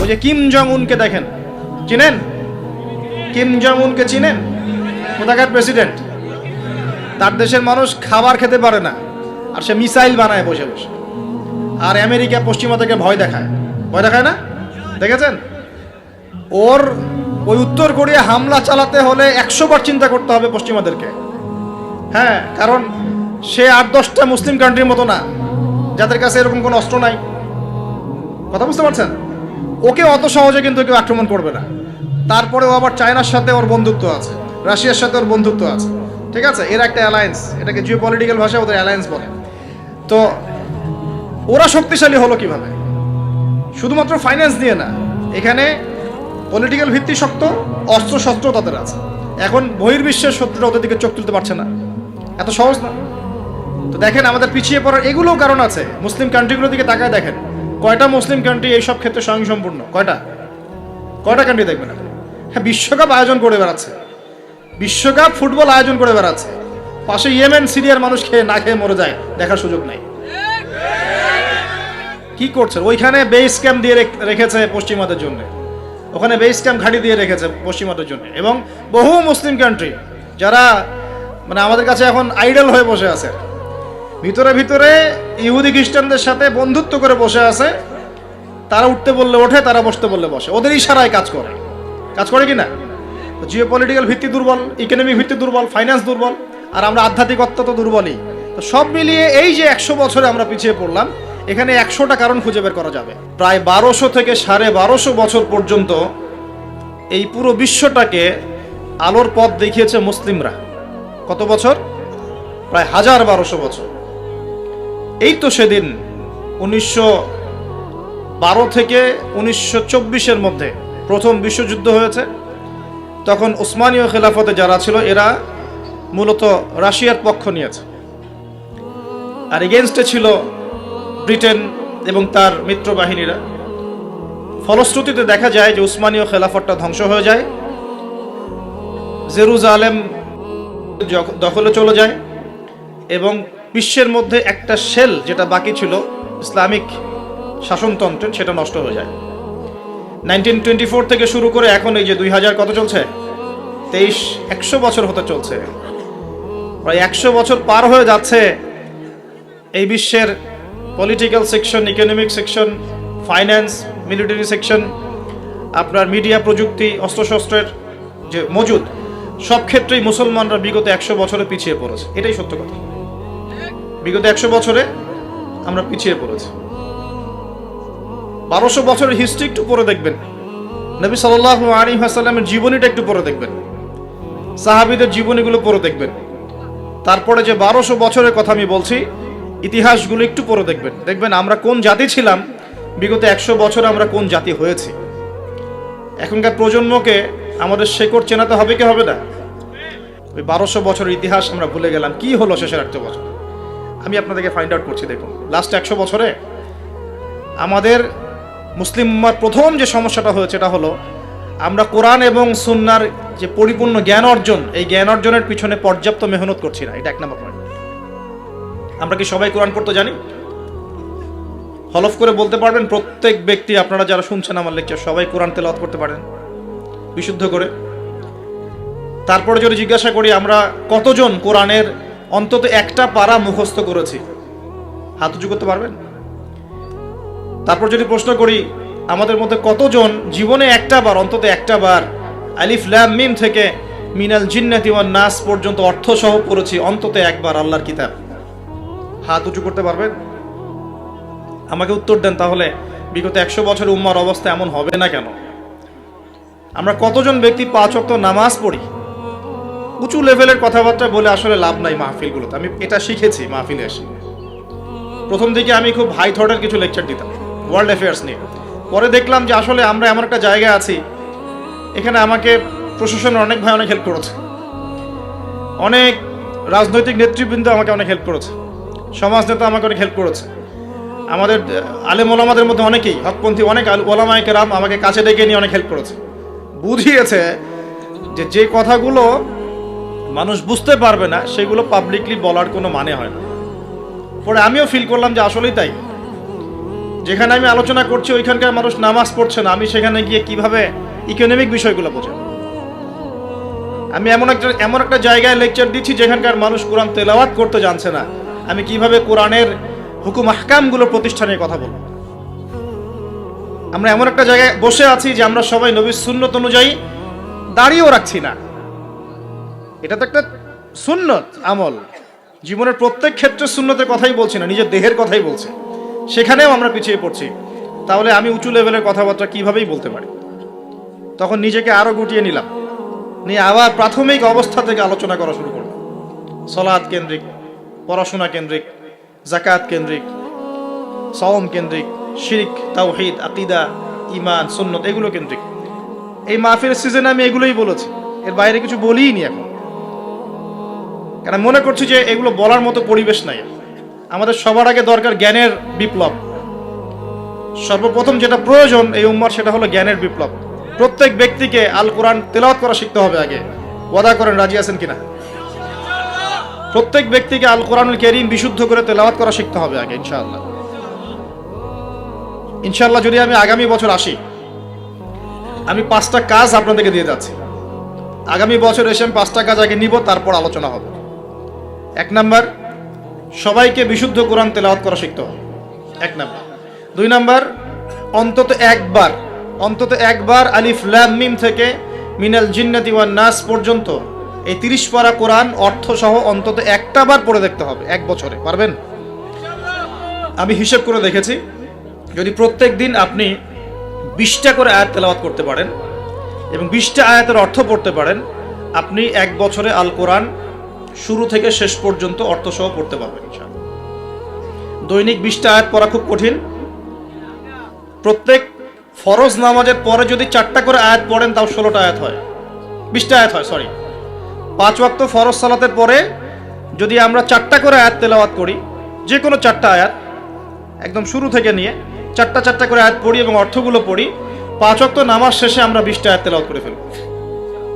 ওই যে Kim Jong উনকে দেখেন, চিনেন? কিম জং উনকে চিনেন? কোথাকার প্রেসিডেন্ট? তার দেশের মানুষ খাবার খেতে পারে না, আর সে মিসাইল বানায় বসে বসে। আর আমেরিকা পশ্চিমা থেকে ভয় দেখায়, ভয় দেখায় না? দেখেছেন? ওর ওই উত্তর কোরিয়া হামলা চালাতে হলে 100 বার চিন্তা করতে হবে পশ্চিমাদেরকে। হ্যাঁ, কারণ সে 8-10টা মুসলিম কান্ট্রির মতো না যাদের কাছে এরকম কোনো অস্ত্র নাই। কথা বুঝতে পারছেন? ওকে অত সহজে কিন্তু কেউ আক্রমণ করবে না। তারপরেও আবার চায়নার সাথে ওর বন্ধুত্ব আছে, রাশিয়ার সাথে ওর বন্ধুত্ব আছে, ঠিক আছে? এর একটা অ্যালায়েন্স, এটাকে জিও পলিটিক্যাল ভাষায় ওদের অ্যালায়েন্স বলে। তো ওরা শক্তিশালী হলো কিভাবে? শুধুমাত্র ফাইন্যান্স দিয়ে না, এখানে পলিটিক্যাল ভিত্তি শক্ত, অস্ত্র শস্ত্র তাদের আছে। এখন বহির্বিশ্বের শত্রুরা ওদের দিকে চোখ তুলতে পারছে না, এত সহজ না। তো দেখেন আমাদের পিছিয়ে পড়ার এগুলোও কারণ আছে। মুসলিম কান্ট্রিগুলোর দিকে তাকায় দেখেন, কয়টা মুসলিম কান্ট্রি এইসব ক্ষেত্রে স্বয়ংসম্পূর্ণ? কয়টা কান্ট্রি দেখবেন আপনি? হ্যাঁ, বিশ্বকাপ আয়োজন করে বেড়াচ্ছে, বিশ্বকাপ ফুটবল আয়োজন করে বেড়াচ্ছে, পাশে ইয়েমেন সিরিয়ার মানুষ খেয়ে না খেয়ে মরে যায়, দেখার সুযোগ নাই। কি করছে? ওইখানে বেস ক্যাম্প দিয়ে রেখেছে পশ্চিমাদের জন্য, ওখানে বেস ক্যাম্প ঘাঁটি দিয়ে রেখেছে পশ্চিমাদের জন্য। এবং বহু মুসলিম কান্ট্রি যারা মানে আমাদের কাছে এখন আইডল হয়ে বসে আছে, ভিতরে ভিতরে ইহুদি খ্রিস্টানদের সাথে বন্ধুত্ব করে বসে আছে। তারা উঠতে বললে ওঠে, তারা বসতে বললে বসে, ওদের ইশারায় কাজ করে কি না? জিও পলিটিক্যাল ভিত্তি দুর্বল, ইকোনমিক ভিত্তি দুর্বল, ফাইন্যান্স দুর্বল, আর আমরা আধ্যাত্মিকত্ব তো দুর্বলই। তো সব মিলিয়ে এই যে 100 বছরে আমরা পিছিয়ে পড়লাম, এখানে 100টা কারণ খুঁজে বের করা যাবে। প্রায় 1200 থেকে 1250 বছর পর্যন্ত এই পুরো বিশ্বটাকে আলোর পথ দেখিয়েছে মুসলিমরা। কত বছর? প্রায় 1200 বছর। এই তো সেদিন 1912 থেকে 1924-এর মধ্যে প্রথম বিশ্বযুদ্ধ হয়েছে। তখন ওসমানীয় খেলাফতে যারা ছিল এরা মূলত রাশিয়ার পক্ষ নিয়েছে, আর এগেনস্টে ছিল ব্রিটেন এবং তার মিত্র বাহিনীরা। ফলশ্রুতিতে দেখা যায় যে উসমানীয় খেলাফতটা ধ্বংস হয়ে যায়, জেরুজালেম দখলে চলে যায়, এবং বিশ্বের মধ্যে একটা শেল যেটা বাকি ছিল ইসলামিক শাসনতন্ত্রের, সেটা নষ্ট হয়ে যায়। 1924 থেকে শুরু করে এখন এই যে 2000 কত চলছে? 100 বছর হতে চলছে। প্রায় 100 বছর পার হয়ে যাচ্ছে। এই বিশ্বের political section, economic section, finance, military section, আপনার মিডিয়া, প্রযুক্তি, অস্ত্রশস্ত্রের যে মজুদ, সব ক্ষেত্রেই মুসলমানরা বিগত 100 বছরে পিছিয়ে পড়েছে। এটাই সত্য কথা। বিগত 100 বছরে আমরা পিছিয়ে পড়েছি। 1200 বছরের হিস্ট্রি একটু পড়ে দেখবেন, নবী সাল্লাল্লাহু আলাইহি ওয়াসাল্লামের জীবনীটা একটু পড়ে দেখবেন, সাহাবীদের জীবনীগুলো পড়ে দেখবেন। তারপরে যে 1200 বছরের কথা আমি বলছি, ইতিহাসগুলো একটু পড়ে দেখবেন। দেখবেন আমরা কোন জাতি ছিলাম, বিগত 100 বছরে আমরা কোন জাতি হয়েছি। এখনকার প্রজন্মকে আমাদের শেকড় চেনাতে হবে কি হবে না? ওই 1200 বছরের ইতিহাস আমরা ভুলে গেলাম। কি হলো শেষের 100 বছর? আমি আপনাদেরকে ফাইন্ড আউট করছি। দেখুন, লাস্ট 100 বছরে আমাদের মুসলিম উম্মার প্রথম যে সমস্যাটা হয়েছে এটা হলো আমরা কোরআন এবং সুন্নাহর যে পরিপূর্ণ জ্ঞান অর্জন, এই জ্ঞান অর্জনের পিছনে পর্যাপ্ত মেহনত করছি না। এটা 1 নম্বর পয়েন্ট। আমরা কি সবাই কোরআন পড়তে জানি? হলফ করে বলতে পারবেন প্রত্যেক ব্যক্তি, আপনারা যারা শুনছেন আমার লেকচার, সবাই কোরআন তেলাওয়াত করতে পারেন বিশুদ্ধ করে? তারপরে যদি জিজ্ঞাসা করি আমরা কতজন কোরআনের অন্তত একটা পারা মুখস্থ করেছি, হাত উঁচু করতে পারবেন? তারপর যদি প্রশ্ন করি আমাদের মধ্যে কতজন জীবনে অন্তত একটা বার আলিফ লাম মিম থেকে মিনাল জিন্নাতি ওয়ান নাস পর্যন্ত অর্থ সহ পড়েছি অন্তত একবার আল্লাহর কিতাব, হাত উঁচু করতে পারবেন? আমাকে উত্তর দেন। তাহলে বিগত 100 বছরের উম্মার অবস্থা এমন হবে না কেন? আমরা কতজন ব্যক্তি 5 ওয়াক্ত নামাজ পড়ি? উঁচু লেভেলের কথাবার্তা বলে আসলে লাভ নাই মাহফিলগুলোতে। আমি এটা শিখেছি মাহফিলে এসে। প্রথম দিকে আমি খুব হাই থটের কিছু লেকচার দিতাম ওয়ার্ল্ড অ্যাফেয়ার্স নিয়ে। পরে দেখলাম যে আসলে আমরা এমন একটা জায়গায় আছি, এখানে আমাকে প্রশাসনের অনেক ভাই অনেক হেল্প করেছে, অনেক রাজনৈতিক নেতৃবৃন্দ আমাকে অনেক হেল্প করেছে, সমাজ নেতা আমাকে অনেক হেল্প করেছে, আমাদের আলেম ওলামাদের মধ্যে অনেকেই, হকপন্থী অনেক ওলামায়ে কেরাম আমাকে কাছে ডেকে নিয়ে অনেক হেল্প করেছে। বুঝিয়েছে যে কথাগুলো মানুষ বুঝতে পারবে না সেগুলো পাবলিকলি বলার কোনো মানে হয় না। পরে আমিও ফিল করলাম যে আসলেই তাই। যেখানে আমি আলোচনা করছি ওইখানকার মানুষ নামাজ পড়ছে না, আমি সেখানে গিয়ে কিভাবে ইকোনমিক বিষয়গুলো বোঝাবো? আমি এমন একটা জায়গায় লেকচার দিচ্ছি যেখানকার মানুষ কোরআন তেলাওয়াত করতে জানছে না, আমি কিভাবে কোরআনের হুকুম আহকামগুলো প্রতিষ্ঠানের কথা বলবো? আমরা এমন একটা জায়গায় বসে আছি যে আমরা সবাই নবীর সুন্নত অনুযায়ী দাঁড়িয়েও রাখছি না। এটা তো একটা সুন্নত আমল, জীবনের প্রত্যেক ক্ষেত্রে সুন্নতের কথাই বলছি না, নিজের দেহের কথাই বলছি, সেখানেও আমরা পিছিয়ে পড়ছি। তাহলে আমি উঁচু লেভেলের কথাবার্তা কিভাবেই বলতে পারি? তখন নিজেকে আরো গুটিয়ে নিলাম, নিয়ে আবার প্রাথমিক অবস্থা থেকে আলোচনা করা শুরু করলাম। সলাৎ কেন্দ্রিক, পড়াশোনা কেন্দ্রিক, যাকাত কেন্দ্রিক, সাওম কেন্দ্রিক, শিরক, তাওহীদ, আকীদা, ঈমান, সুন্নত এগুলো কেন্দ্রিক। এই মাহফিলের সিজনে আমি এগুলোই বলেছি, এর বাইরে কিছু বলিই নি এখন, কারণ মনে করছি যে এগুলো বলার মতো পরিবেশ নাই। আমাদের সবার আগে দরকার জ্ঞানের বিপ্লব। সর্বপ্রথম যেটা প্রয়োজন এই উম্মার, সেটা হলো জ্ঞানের বিপ্লব। প্রত্যেক ব্যক্তিকে আল কোরআন তেলাওয়াত করা শিখতে হবে আগে। ওয়াদা করেন, রাজি আছেন কিনা? প্রত্যেক ব্যক্তিকে আল কোরআনুল কারীম বিশুদ্ধ করে তেলাওয়াত করা শিখতে হবে আগে, ইনশাআল্লাহ। ইনশাআল্লাহ যদি আমি আগামী বছর আসি, আমি 5টা কাজ আপনাদেরকে দিয়ে যাচ্ছি। আগামী বছর এসে আমি 5টা কাজ আগে নিব, তারপর আলোচনা হবে। 1 নাম্বার, সবাইকে বিশুদ্ধ কোরআন তেলাওয়াত করা শিখতে হবে, 1 নাম্বার। 2 নাম্বার, অন্তত একবার আলিফ লাম মিম থেকে মিনাল জিন্নাতি ওয়ান নাস পর্যন্ত এই 30 পারা কোরআন অর্থ সহ অন্তত একটা বার পড়ে দেখতে হবে 1 বছরে। পারবেন? আমি হিসেব করে দেখেছি, যদি প্রত্যেক দিন আপনি 20টা করে আয়াত তেলাওয়াত করতে পারেন এবং 20টা আয়াতের অর্থ পড়তে পারেন, আপনি 1 বছরে আল কোরআন শুরু থেকে শেষ পর্যন্ত অর্থ সহ পড়তে পারবেন ইনশাআল্লাহ। দৈনিক 20টা আয়াত পড়া খুব কঠিন। প্রত্যেক ফরজ নামাজের পরে যদি 4টা করে আয়াত পড়েন, তাও 16টা আয়াত হয়, 20টা আয়াত হয়, সরি। 5 ওয়াক্ত ফরজ সালাতের পরে যদি আমরা 4টা করে আয়াত তেলাওয়াত করি, যে কোনো 4টা আয়াত একদম শুরু থেকে নিয়ে 4টা করে আয়াত পড়ি এবং অর্থগুলো পড়ি, 5 ওয়াক্ত নামাজ শেষে আমরা 20টা আয়াত তেলাওয়াত করে ফেলব।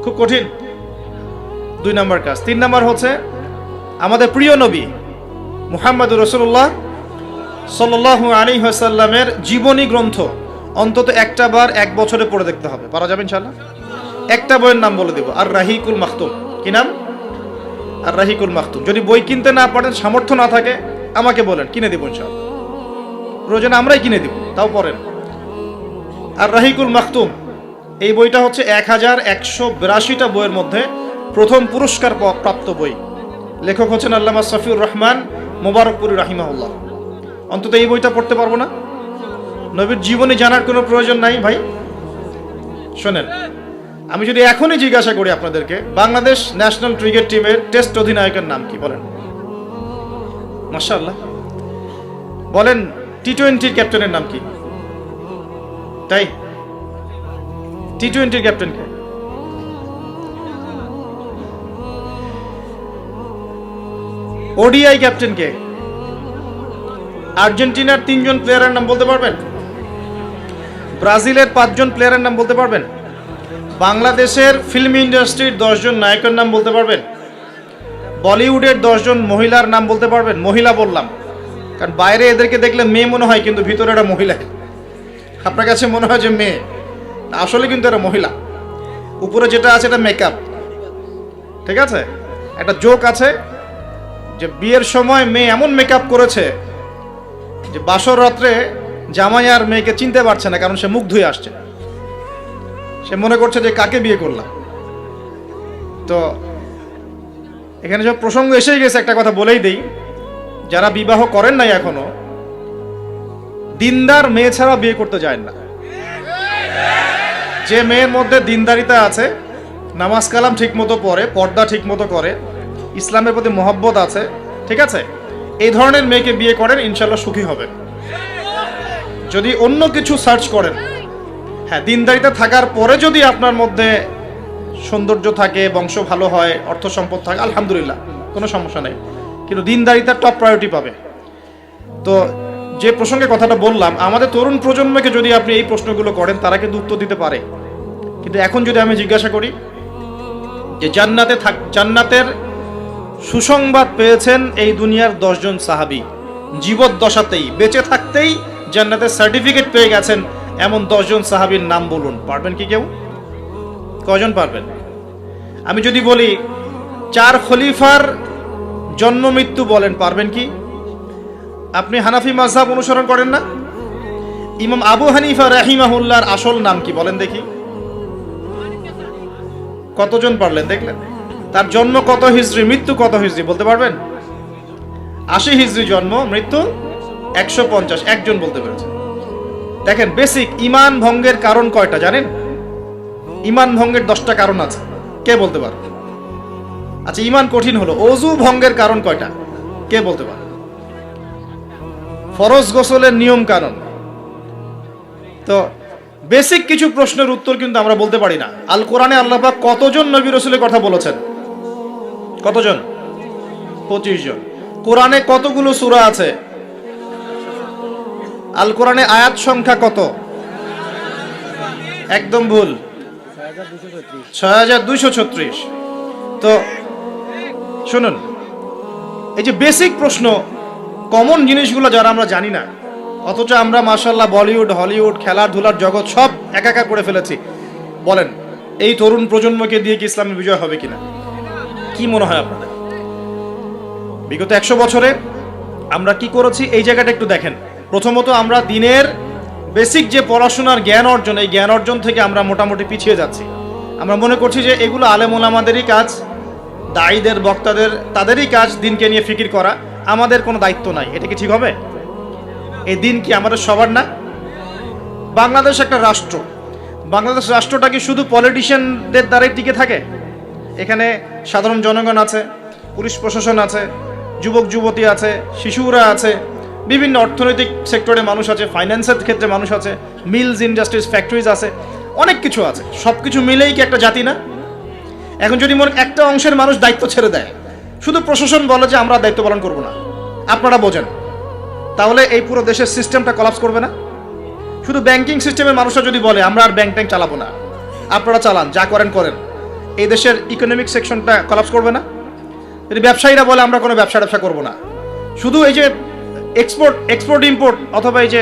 খুব কঠিন। 2 নাম্বার কাজ। 3 নাম্বার হচ্ছে আমাদের প্রিয় নবী মুহাম্মদুর রাসূলুল্লাহ সাল্লাল্লাহু আলাইহি ওয়াসাল্লামের জীবনী গ্রন্থ অন্তত একটা বার 1 বছরে পড়ে দেখতে হবে। পারা যাবে ইনশাআল্লাহ? একটা বইয়ের নাম বলে দেব, আর রাহিকুল মাখতুম। কি নাম? আর রাহিকুল মাখতুম। যদি বই কিনতে না পারেন, সামর্থ্য না থাকে, আমাকে বলেন, কিনে দেব ইনশাআল্লাহ। প্রয়োজনে আমরাই কিনে দেব, তাও পড়েন। আর রাহিকুল মাখতুম এই বইটা হচ্ছে 1182টা বইয়ের মধ্যে প্রথম পুরস্কার প্রাপ্ত বই। লেখক হচ্ছেন আল্লামা সফিউর রহমান মোবারকপুরী রাহিমাহুল্লাহ। অন্তত এই বইটা পড়তে পারবো না? নবীর জীবনী জানার কোনো প্রয়োজন নাই ভাই। শোনেন, আমি যদি এখনই জিজ্ঞাসা করি আপনাদেরকে, বাংলাদেশ ন্যাশনাল ক্রিকেট টিমের টেস্ট অধিনায়কের নাম কি বলেন? মাশাআল্লাহ। বলেন টি-20 ক্যাপ্টেনের নাম কি? তাই টি-20 ক্যাপ্টেন কে? ওডিআই ক্যাপ্টেন কে? আর্জেন্টিনার 3 জন প্লেয়ারের নাম বলতে পারবেন? ব্রাজিলের 5 জন প্লেয়ারের নাম বলতে পারবেন? বাংলাদেশের ফিল্ম ইন্ডাস্ট্রির 10 জন নায়কের নাম বলতে পারবেন? বলিউডের 10 জন মহিলার নাম বলতে পারবেন? মহিলা বললাম কারণ বাইরে এদেরকে দেখলে মেয়ে মনে হয়, কিন্তু ভিতরে এরা মহিলা। আপনার কাছে মনে হয় যে মেয়ে, আসলে কিন্তু এরা মহিলা। উপরে যেটা আছে এটা মেকআপ, ঠিক আছে? একটা জোক আছে যে বিয়ের সময় মেয়ে এমন মেকআপ করেছে যে বাসর রাত্রে জামাই আর মেয়েকে চিনতে পারছে না, কারণ সে মুখ ধুয়ে আসছে। সে মনে করছে যে কাকে বিয়ে করলাম। তো এখানে সব প্রসঙ্গ এসেই গেছে, একটা কথা বলেই দেই, যারা বিবাহ করেন নাই এখনো, দিনদার মেয়ে ছাড়া বিয়ে করতে যায় না। যে মেয়ের মধ্যে দিনদারিতা আছে, নামাজ কালাম ঠিক মতো পড়ে, পর্দা ঠিক মতো করে, ইসলামের প্রতি মহব্বত আছে, ঠিক আছে, এই ধরনের মেয়েকে বিয়ে করেন, ইনশাল্লাহ সুখী হবেন। যদি অন্য কিছু সার্চ করেন, হ্যাঁ, দিনদারিতা থাকার পরে যদি আপনার মধ্যে সৌন্দর্য থাকে, বংশ ভালো হয়, অর্থ সম্পদ থাকে, আলহামদুলিল্লাহ, কোনো সমস্যা নেই, কিন্তু দিনদারিতা টপ প্রায়োরিটি পাবে। তো যে প্রসঙ্গে কথাটা বললাম, আমাদের তরুণ প্রজন্মকে যদি আপনি এই প্রশ্নগুলো করেন, তারা কিন্তু উত্তর দিতে পারে। কিন্তু এখন যদি আমি জিজ্ঞাসা করি যে জান্নাতের সুসংবাদ পেয়েছেন এই দুনিয়ার 10 জন সাহাবী, জীবদ্দশাতেই, বেঁচে থাকতেই জান্নাতের সার্টিফিকেট পেয়ে গেছেন এমন 10 জন সাহাবীর নাম বলুন, পারবেন কি কেউ? কয়জন পারবেন? আমি যদি বলি 4 খলিফার জন্ম মৃত্যু বলেন, পারবেন কি? আপনি হানাফি মাযহাব অনুসরণ করেন না? ইমাম আবু হানিফা রাহিমাহুল্লাহর আসল নাম কি বলেন দেখি? কতজন পারলেন দেখলেন? তার জন্ম কত হিজরি, মৃত্যু কত হিজরি বলতে পারবেন? 80 হিজরি জন্ম, মৃত্যু 150, একজন বলতে পেরেছে। দেখেন, বেসিক ঈমান ভঙ্গের কারণ কয়টা জানেন? ঈমান ভঙ্গের 10টা কারণ আছে, কে বলতে পারে? আচ্ছা, ঈমান কঠিন হলো, ওযু ভঙ্গের কারণ কয়টা, কে বলতে পারে? ফরজ গোসলের নিয়ম কারণ। তো বেসিক কিছু প্রশ্নের উত্তর কিন্তু আমরা বলতে পারি না। আল কোরআনে আল্লাহ পাক কতজন নবী রাসূলের কথা বলেছেন? কতজন? 25 জন। কোরআনে কতগুলো সূরা আছে? আল কোরআনে আয়াত সংখ্যা কত? একদম ভুল, 6236। তো শুনুন, এই যে বেসিক প্রশ্ন, কমন জিনিসগুলো যারা আমরা জানি না, অথচ আমরা মাশাআল্লাহ বলিউড, হলিউড, খেলাধুলার জগৎ সব একাকার করে ফেলেছি। বলেন, এই তরুণ প্রজন্মকে দিয়ে কি ইসলামের বিজয় হবে কিনা? কি মনে হয় আপনাদের? বিগত 100 বছরে আমরা কি করেছি এই জায়গাটা একটু দেখেন। প্রথমত, আমরা দিনের বেসিক যে পড়াশোনার জ্ঞান অর্জন, এই জ্ঞান অর্জন থেকে আমরা মোটামুটি পিছিয়ে যাচ্ছি। আমরা মনে করছি যে এগুলো আলেম ওলামাদেরই কাজ, দায়ীদের, বক্তাদের, তাদেরই কাজ দিনকে নিয়ে ফিকির করা, আমাদের কোনো দায়িত্ব নাই। এটা কি ঠিক হবে? এই দিন কি আমাদের সবার না? বাংলাদেশ একটা রাষ্ট্র, বাংলাদেশ রাষ্ট্রটা কি শুধু পলিটিশিয়ানদের দ্বারাই টিকে থাকে? এখানে সাধারণ জনগণ আছে, পুলিশ প্রশাসন আছে, যুবক যুবতী আছে, শিশুরা আছে, বিভিন্ন অর্থনৈতিক সেক্টরে মানুষ আছে, ফাইন্যান্সের ক্ষেত্রে মানুষ আছে, মিলস, ইন্ডাস্ট্রিজ, ফ্যাক্টরিজ আছে, অনেক কিছু আছে। সব কিছু মিলেই কি একটা জাতি না? এখন যদি মনে একটা অংশের মানুষ দায়িত্ব ছেড়ে দেয়, শুধু প্রশাসন বলে যে আমরা দায়িত্ব পালন করব না, আপনারা বোঝেন, তাহলে এই পুরো দেশের সিস্টেমটা কলাপস করবে না? শুধু ব্যাংকিং সিস্টেমের মানুষরা যদি বলে আমরা আর ব্যাংক ট্যাঙ্ক চালাবো না, আপনারা চালান, যা করেন করেন, এই দেশের ইকোনমিক সেকশনটা কলাপস করবে না? যদি ব্যবসায়ীরা বলে আমরা কোনো ব্যবসা করবো না, শুধু এই যে এক্সপোর্ট ইম্পোর্ট অথবা এই যে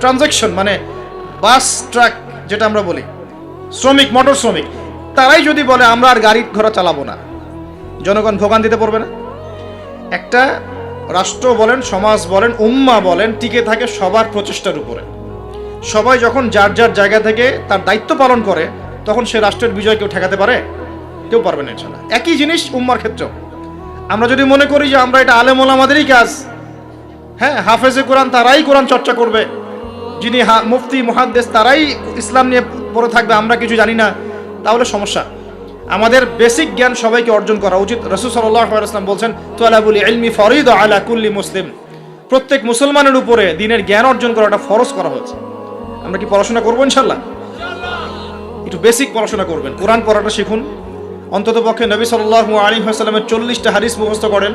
ট্রানজাকশন, মানে বাস ট্রাক যেটা আমরা বলি, শ্রমিক, মোটর শ্রমিক, তারাই যদি বলে আমরা আর গাড়ি ঘোড়া চালাবো না, জনগণ ভোগান্তিতে পড়বে না? একটা রাষ্ট্র বলেন, সমাজ বলেন, উম্মাহ বলেন, টিকে থাকে সবার প্রচেষ্টার উপরে। সবাই যখন যার যার জায়গা থেকে তার দায়িত্ব পালন করে, তখন সে রাষ্ট্রের বিজয় কেউ ঠেকাতে পারে? কেউ পারবে না ইনশাআল্লাহ। একই জিনিস উম্মার ক্ষেত্রেও। আমরা যদি মনে করি যে আমরা এটা আলেম ওলামাদেরই কাজ, হ্যাঁ, হাফেজে কোরআন তারাই কোরআন চর্চা করবে, যিনি মুফতি মুহাদ্দিস তারাই ইসলাম নিয়ে পড়ে থাকবে, আমরা কিছু জানি না, তাহলে সমস্যা। আমাদের বেসিক জ্ঞান সবাইকে অর্জন করা উচিত। রাসূল সাল্লাল্লাহু আলাইহি ওয়াসাল্লাম বলছেন, তালাবুল ইলমি ফরিদা আলা কুল্লি মুসলিম, প্রত্যেক মুসলমানের উপরে দিনের জ্ঞান অর্জন করাটা ফরজ করা হয়েছে। আমরা কি পড়াশোনা করবো ইনশাআল্লাহ? একটু বেসিক পড়াশোনা করবেন, কোরআন পড়াটা শিখুন, অন্তত পক্ষে নবী সাল্লাল্লাহু আলাইহি ওয়াসাল্লামের 40টা হাদিস মুখস্থ করেন,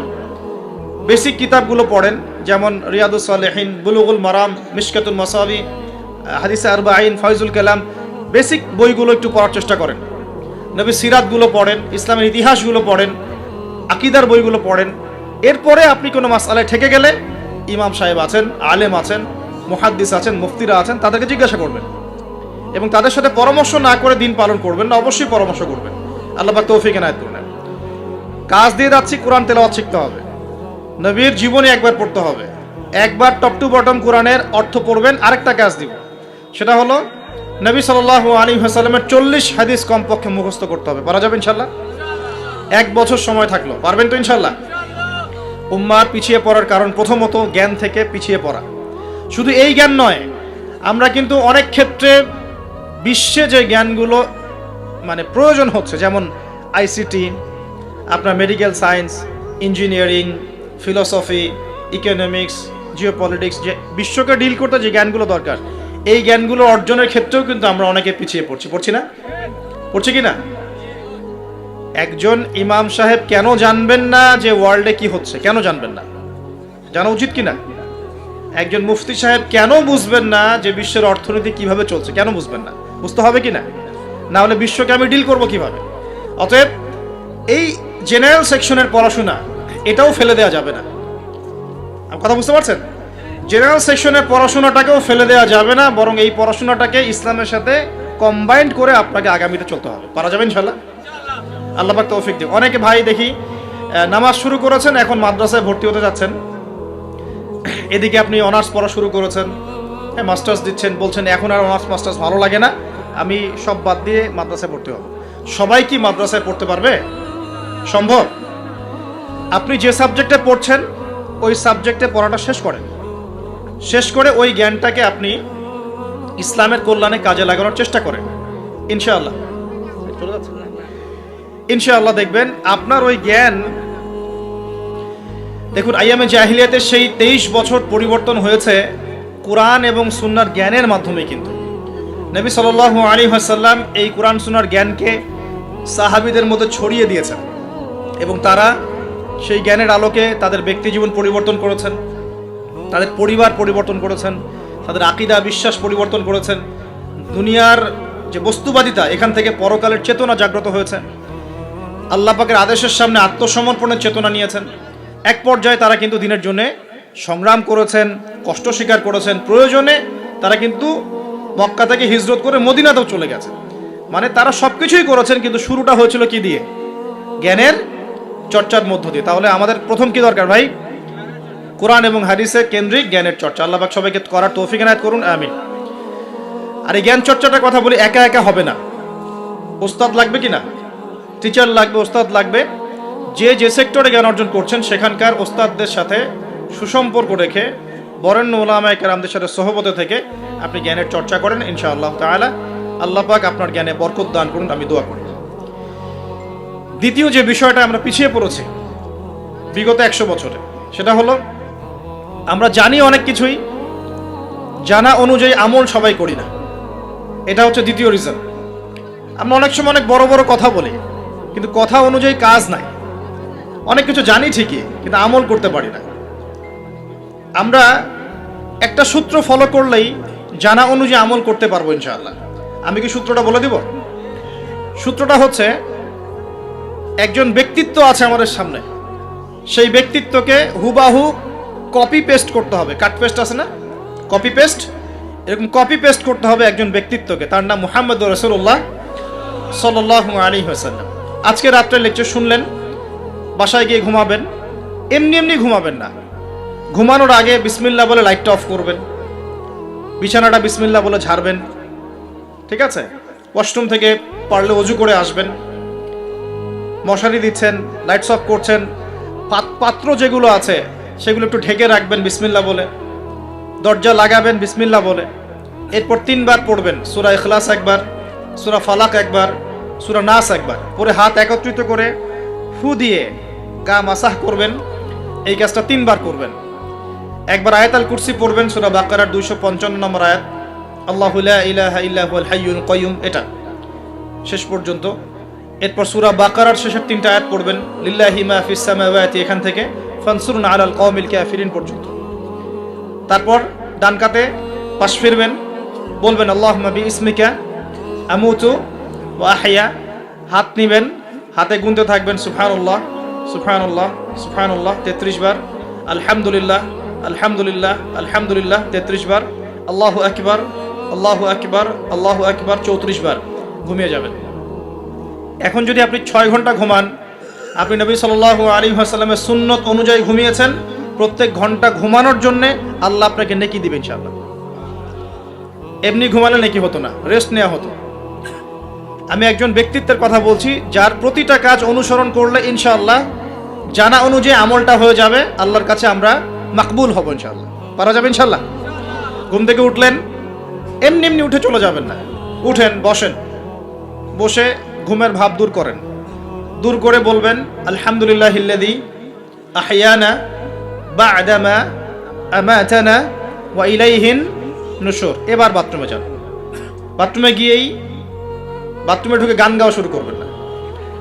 বেসিক কিতাবগুলো পড়েন, যেমন রিয়াদুস সালেহিন, বুলুগুল মারাম, মিশকাতুল মাসাবি, হাদিসে আরবাঈন, ফয়জুল কালাম, বেসিক বইগুলো একটু পড়ার চেষ্টা করেন। নবী সিরাতগুলো পড়েন, ইসলামের ইতিহাসগুলো পড়েন, আকীদার বইগুলো পড়েন। এরপরে আপনি কোনো মাসআলায় ঠেকে গেলে ইমাম সাহেব আছেন, আলেম আছেন, মুহাদ্দিস আছেন, মুফতিরা আছেন, তাদেরকে জিজ্ঞাসা করবেন এবং তাদের সাথে পরামর্শ না করে দিন পালন করবেন না, অবশ্যই পরামর্শ করবেন। আল্লাহ পাক তৌফিক এনায়েত করুন। কাজ দিয়ে যাচ্ছি, কোরআন তেলাওয়াত শিখতে হবে, নবীর জীবনী একবার পড়তে হবে, একবার টপ টু বটম কোরআনের অর্থ পড়বেন। আরেকটা কাজ দিব, সেটা হলো নবী সাল্লাল্লাহু আলাইহি ওয়াসাল্লামের 40 হাদিস কমপক্ষে মুখস্থ করতে হবে। পারা যাবে ইনশাআল্লাহ? 1 বছর সময় থাকলো, পারবেন তো ইনশাআল্লাহ? উম্মার পিছিয়ে পড়ার কারণ প্রথমত জ্ঞান থেকে পিছিয়ে পড়া। শুধু এই জ্ঞান নয়, আমরা কিন্তু অনেক ক্ষেত্রে বিশ্বে যে জ্ঞানগুলো মানে প্রয়োজন হচ্ছে, যেমন আইসিটি, আপনার medical science, engineering, philosophy, economics, geopolitics, যে বিশ্বকে ডিল করতে যে জ্ঞানগুলো দরকার, এই জ্ঞানগুলো অর্জনের ক্ষেত্রেও কিন্তু আমরা অনেকে পিছিয়ে পড়ছি না? পড়ছি কি না? একজন ইমাম সাহেব কেন জানবেন না যে ওয়ার্ল্ডে কি হচ্ছে? কেন জানবেন না? জানা উচিত কি না? একজন মুফতি সাহেব কেন বুঝবেন না যে বিশ্বের অর্থনীতি কিভাবে চলছে? কেন বুঝবেন না? বুঝতে হবে কি না? না হলে বিশ্বকে আমি ডিল করব কিভাবে? অতএব এই জেনারেল সেকশনের পড়াশোনা এটাও ফেলে দেওয়া যাবে না। কথা বুঝতে পারছেন? জেনারেল সেকশনের পড়াশোনাটাকেও ফেলে দেওয়া যাবে না, বরং এই পড়াশোনাটাকে ইসলামের সাথে কম্বাইন্ড করে আপনাকে আগামীতে চলতে হবে। পারা যাবে ইনশাল্লাহ? আল্লাহ পাক তৌফিক দিন। অনেকে ভাই দেখি নামাজ শুরু করেছেন, এখন মাদ্রাসায় ভর্তি হতে যাচ্ছেন, এদিকে আপনি অনার্স পড়া শুরু করেছেন, মাস্টার্স দিচ্ছেন, বলছেন এখন আর অনার্স মাস্টার্স ভালো লাগে না, আমি সব বাদ দিয়ে মাদ্রাসায় পড়তে হবে। সবাই কি মাদ্রাসায় পড়তে পারবে? সম্ভব? আপনি যে সাবজেক্টে পড়ছেন ওই সাবজেক্টে পড়াটা শেষ করেন, শেষ করে ওই জ্ঞানটাকে আপনি ইসলামের কল্যাণে কাজে লাগানোর চেষ্টা করেন। ইনশাআল্লাহ ইনশাআল্লাহ দেখবেন আপনার ওই জ্ঞান, দেখুন আইয়ামে জাহিলিয়াতের সেই 23 বছর পরিবর্তন হয়েছে কোরআন এবং সুন্নাহর জ্ঞানের মাধ্যমে। কিন্তু নবী সাল্লাল্লাহু আলাইহি ওয়াসাল্লাম এই কোরআন সুন্নাহর জ্ঞানকে সাহাবীদের মধ্যে ছড়িয়ে দিয়েছেন এবং তারা সেই জ্ঞানের আলোকে তাদের ব্যক্তি জীবন পরিবর্তন করেছেন, তাদের পরিবার পরিবর্তন করেছেন, তাদের আকীদা বিশ্বাস পরিবর্তন করেছেন। দুনিয়ার যে বস্তুবাদিতা, এখান থেকে পরকালের চেতনা জাগ্রত হয়েছে। আল্লাহ পাকের আদেশের সামনে আত্মসমর্পণের চেতনা নিয়েছেন। এক পর্যায়ে তারা কিন্তু দিনের জন্য সংগ্রাম করেছেন, কষ্ট স্বীকার করেছেন। প্রয়োজনে তারা কিন্তু মক্কা থেকে হিজরত করে মদিনাতেও চলে গেছে। মানে তারা সব কিছুই করেছেন, কিন্তু শুরুটা হয়েছিল কি দিয়ে? জ্ঞানের চর্চার মধ্য দিয়ে। তাহলে আমাদের প্রথম কি দরকার ভাই? কোরআন এবং হাদিসের কেন্দ্রিক জ্ঞানের চর্চা। আল্লাহ পাক সবাইকে করার তৌফিক এনায়েত করুন, আমিন। আর এই জ্ঞান চর্চাটার কথা বলি, একা একা হবে না, ওস্তাদ লাগবে কি না? টিচার লাগবে, ওস্তাদ লাগবে। যে সেক্টরে জ্ঞান অর্জন করছেন সেখানকার ওস্তাদদের সাথে সুসম্পর্ক রেখে বরেণ্য উলামায়ে কেরামদের সাথে সহবতে থেকে আপনি জ্ঞানের চর্চা করেন। ইনশাআল্লাহ তাআলা আল্লাহ পাক আপনার জ্ঞানে বরকত দান করুন, আমি দোয়া করি। দ্বিতীয় যে বিষয়টা আমরা পিছিয়ে পড়েছি বিগত 100 বছরে, সেটা হলো আমরা জানি অনেক কিছুই, জানা অনুযায়ী আমল সবাই করি না। এটা হচ্ছে দ্বিতীয় রিজন। আমরা অনেক সময় অনেক বড় বড় কথা বলি, কিন্তু কথা অনুযায়ী কাজ নাই। অনেক কিছু জানি ঠিকই, কিন্তু আমল করতে পারি না। আমরা একটা সূত্র ফলো করলেই জানা অনুযায়ী আমল করতে পারবো ইনশাআল্লাহ। আমি কি সূত্রটা বলে দিব? সূত্রটা হচ্ছে, একজন ব্যক্তিত্ব আছে আমাদের সামনে, সেই ব্যক্তিত্বকে হুবাহু কপি পেস্ট করতে হবে। কাট পেস্ট আছে না, কপি পেস্ট, এরকম কপি পেস্ট করতে হবে একজন ব্যক্তিত্বকে। তার নাম মুহাম্মদুর রাসূলুল্লাহ সাল্লাল্লাহু আলাইহি ওয়াসাল্লাম। আজকে রাত্রে লেকচার শুনলেন, বাসায় গিয়ে ঘুমাবেন, এমনি এমনি ঘুমাবেন না। ঘুমানোর আগে বিসমিল্লাহ বলে লাইটটা অফ করবেন, বিছানাটা বিসমিল্লাহ বলে ঝাড়বেন, ঠিক আছে? ওয়াশরুম থেকে পারলে ওযু করে আসবেন। মশারি দিচ্ছেন, লাইটস অফ করছেন, পাত্র যেগুলো আছে সেগুলো একটু ঢেকে রাখবেন বিসমিল্লাহ বলে, দরজা লাগাবেন বিসমিল্লাহ বলে। এরপর 3 বার পড়বেন সূরা ইখলাস একবার, সূরা ফালাক একবার, সূরা নাস একবার, পরে হাত একত্রিত করে ফু দিয়ে গা মাসাহ করবেন। এই কাজটা 3 বার করবেন। একবার আয়াতুল কুরসি পড়বেন, সূরা বাকারার 255 নম্বর আয়াত, আল্লাহু লা ইলাহা ইল্লা হুয়াল হাইয়ুল কাইয়ুম, এটা শেষ পর্যন্ত। এরপর সূরা বাকারার শেষের 3টা আয়াত পড়বেন, লিল্লাহি মা ফিস সামাওয়াতি, এখান থেকে ফানসুরনা আলাল কওমিল কাফিরিন পর্যন্ত। তারপর ডান কাতে পাশ ফিরবেন, বলবেন আল্লাহুম্মা বিইসমিকা আমুতু ওয়া আহইয়া। হাত নিবেন, হাতে গুনতে থাকবেন সুবহানাল্লাহ সুবহানাল্লাহ সুবহানাল্লাহ 33 বার, আলহামদুলিল্লাহ আলহামদুলিল্লাহ আলহামদুলিল্লাহ 33 বার, আল্লাহু আকবার আল্লাহু আকবার আল্লাহু আকবার 34 বার। ঘুমিয়ে যাবেন। এখন যদি আপনি 6 ঘন্টা ঘুমান, আপনি নবী সাল্লাল্লাহু আলাইহি ওয়াসাল্লামের সুন্নত অনুযায়ী ঘুমিয়েছেন। প্রত্যেক ঘন্টা ঘুমানোর জন্য আল্লাহ আপনাকে নেকি দিবে ইনশাআল্লাহ। এমনি ঘুমালে নেকি হতো না, রেস্ট নেওয়া হতো। আমি একজন ব্যক্তিত্বের কথা বলছি, যার প্রতিটা কাজ অনুসরণ করলে ইনশাআল্লাহ জানা অনুযায়ী আমলটা হয়ে যাবে, আল্লাহর কাছে আমরা মাকবুল হব ইনশাআল্লাহ। পারা যাবে ইনশাআল্লাহ। ঘুম থেকে উঠলেন, এমনি এমনি উঠে চলে যাবেন না। উঠেন, বসেন, বসে ঘুমের ভাব দূর করেন, দূর করে বলবেন আলহামদুলিল্লাহিল্লাযী আহইয়ানা বা'দা মা আমাতানা ওয়া ইলাইহিন নুশুর। এবার বাথরুমে যান। বাথরুমে গিয়েই বাথরুমে ঢুকে গান গাওয়া শুরু করবেন না।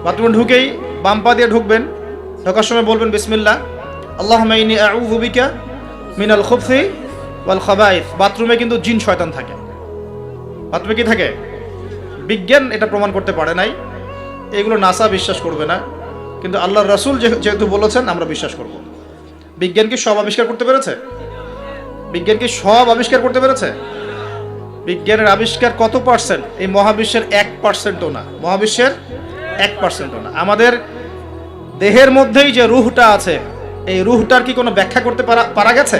বাথরুমে ঢুকেই বাম পা দিয়ে ঢুকবেন, ঢোকার সময় বলবেন বিসমিল্লাহ আল্লাহুম্মা ইন্নী আউযু বিকা মিনাল খুবসি ওয়াল খাবাইস। বাথরুমে কিন্তু জিন শয়তান থাকে। বাথরুমে কি থাকে? বিজ্ঞান এটা প্রমাণ করতে পারে নাই, এগুলো নাসা বিশ্বাস করবে না, কিন্তু আল্লাহর রাসূল যেহেতু বলেছেন আমরা বিশ্বাস করব। বিজ্ঞান কি সব আবিষ্কার করতে পেরেছে? বিজ্ঞান কি সব আবিষ্কার করতে পেরেছে? বিজ্ঞানের আবিষ্কার কত পার্সেন্ট? এই মহাবিশ্বের 1%ও না, মহাবিশ্বের 1%ও না। আমাদের দেহের মধ্যেই যে রুহটা আছে, এই রুহটার কি কোনো ব্যাখ্যা করতে পারা গেছে?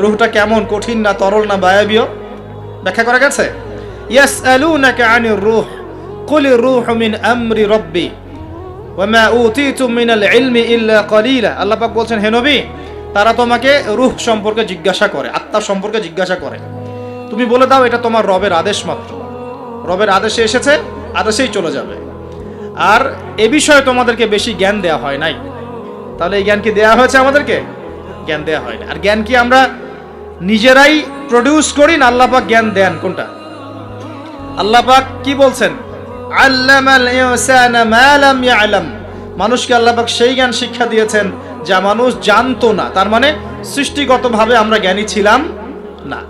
রুহটা কেমন, কঠিন না তরল না বায়বীয়, ব্যাখ্যা করা গেছে? ইয়াসআলুনাকা আনির রূহ কুলির রূহু মিন আমরি রাব্বি ওয়া মা উতীতুম মিনাল ইলমি ইল্লা কলিলা। আল্লাহ পাক বলছেন, হে নবী, তারা তোমাকে রূহ সম্পর্কে জিজ্ঞাসা করে, আত্মা সম্পর্কে জিজ্ঞাসা করে, তুমি বলে দাও এটা তোমার রবের আদেশ মাত্র। রবের আদেশে এসেছে, আদেশেই চলে যাবে। আর এ বিষয়ে তোমাদেরকে বেশি জ্ঞান দেয়া হয় নাই। তাহলে এই জ্ঞান কি দেয়া হয়েছে আমাদেরকে? জ্ঞান দেয়া হয় না। আর জ্ঞান কি আমরা নিজেরাই প্রডিউস করি না আল্লাহ পাক জ্ঞান দেন? কোনটা? আল্লাহ পাক কি বলছেন? আল্লামাল ইনসানা মা লাম ইয়ালাম। মানুষকে আল্লাহ পাক সেই জ্ঞান শিক্ষা দিয়েছেন যা মানুষ জানতো না। তার মানে সৃষ্টিগতভাবে আমরা জ্ঞানী ছিলাম না।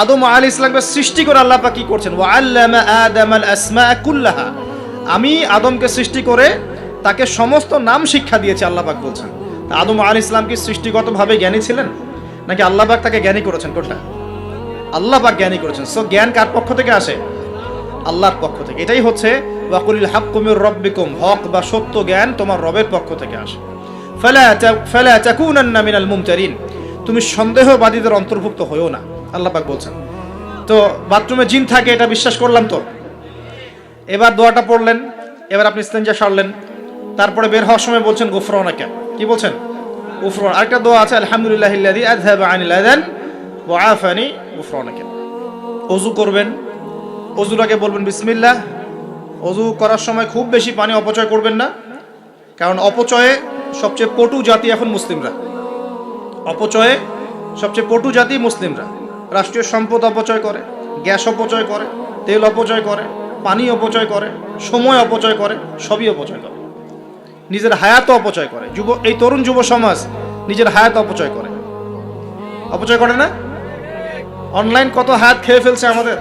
আদম আলাইহিস সালামকে সৃষ্টি করে আল্লাহ পাক কি করছেন? ওয়া আল্লামা আদামাল আসমা কুল্লাহা। আমি আদমকে সৃষ্টি করে তাকে সমস্ত নাম শিক্ষা দিয়েছি, আল্লাহ পাক বলছেন। আদম আলাইহিস সালাম কি সৃষ্টিগতভাবে জ্ঞানী ছিলেন, নাকি আল্লাহ পাক তাকে জ্ঞানী করেছেন? কোনটা? আল্লাহ পাক জ্ঞানী করেছেন। সো জ্ঞান কার পক্ষ থেকে আসে? আল্লাহর পক্ষ থেকে। এটাই হচ্ছে ওয়াকুলিল হাক্কু মির রাব্বিকুম, হক বা সত্য জ্ঞান তোমার রবের পক্ষ থেকে আসে। ফালা তাকুনান্না মিনাল মুমতারিন, তুমি সন্দেহবাদীদের অন্তর্ভুক্ত হইও না, আল্লাহ পাক বলছেন। তো বাথরুমে জিন থাকে এটা বিশ্বাস করলাম তো। এবার দোয়াটা পড়লেন, এবার আপনি ইস্তেঞ্জা সারলেন, তারপরে বের হওয়ার সময় বলছেন গুফরানাকা। কি বলছেন? গুফরান। আরেকটা দোয়া আছে, আলহামদুলিল্লাহিল্লাযী আযহাবা আনিল আযান ওয়া আফানি গুফরানাকা। ওযু করবেন, ওযুর আগে বলবেন বিসমিল্লাহ। ওযু করার সময় খুব বেশি পানি অপচয় করবেন না, কারণ অপচয়ে সবচেয়ে পটু জাতি এখন মুসলিমরা। অপচয়ে সবচেয়ে পটু জাতি মুসলিমরা। রাষ্ট্রীয় সম্পদ অপচয় করে, গ্যাস অপচয় করে, তেল অপচয় করে, পানি অপচয় করে, সময় অপচয় করে, সবই অপচয় করে। নিজের হায়াত অপচয় করে। এই তরুণ যুব সমাজ নিজের হায়াত অপচয় করে। অপচয় করে না? অনলাইন কত হায়াত খেয়ে ফেলছে আমাদের।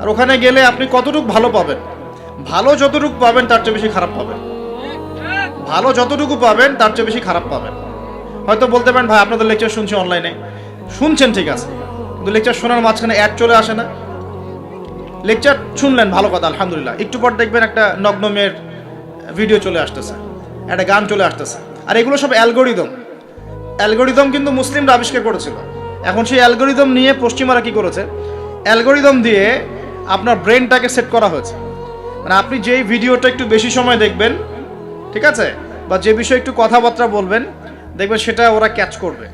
আর ওখানে গেলে আপনি কতটুকু ভালো পাবেন? ভালো যতটুকু পাবেন তার চেয়ে বেশি খারাপ পাবেন। ভালো যতটুকু পাবেন তার চেয়ে বেশি খারাপ পাবেন। হয়তো বলতে পারেন, ভাই আপনাদের লেকচার শুনছি অনলাইনে। শুনছেন ঠিক আছে, কিন্তু লেকচার শোনার মাঝখানে অ্যাড চলে আসে না? লেকচার শুনলেন, ভালো কথা, আলহামদুলিল্লাহ। একটু পর দেখবেন একটা নগ্ন মেয়ের ভিডিও চলে আসতেছে, একটা গান চলে আসতেছে। আর এগুলো সব অ্যালগোরিদম। অ্যালগোরিদম কিন্তু মুসলিমরা আবিষ্কার করেছিল। এখন সেই অ্যালগোরিদম নিয়ে পশ্চিমারা কি করেছে? অ্যালগোরিদম দিয়ে আপনার ব্রেনটাকে সেট করা হয়েছে। মানে আপনি যেই ভিডিওটা একটু বেশি সময় দেখবেন, ঠিক আছে, বা যে বিষয়ে একটু কথাবার্তা বলবেন, দেখবেন সেটা ওরা ক্যাচ করবে।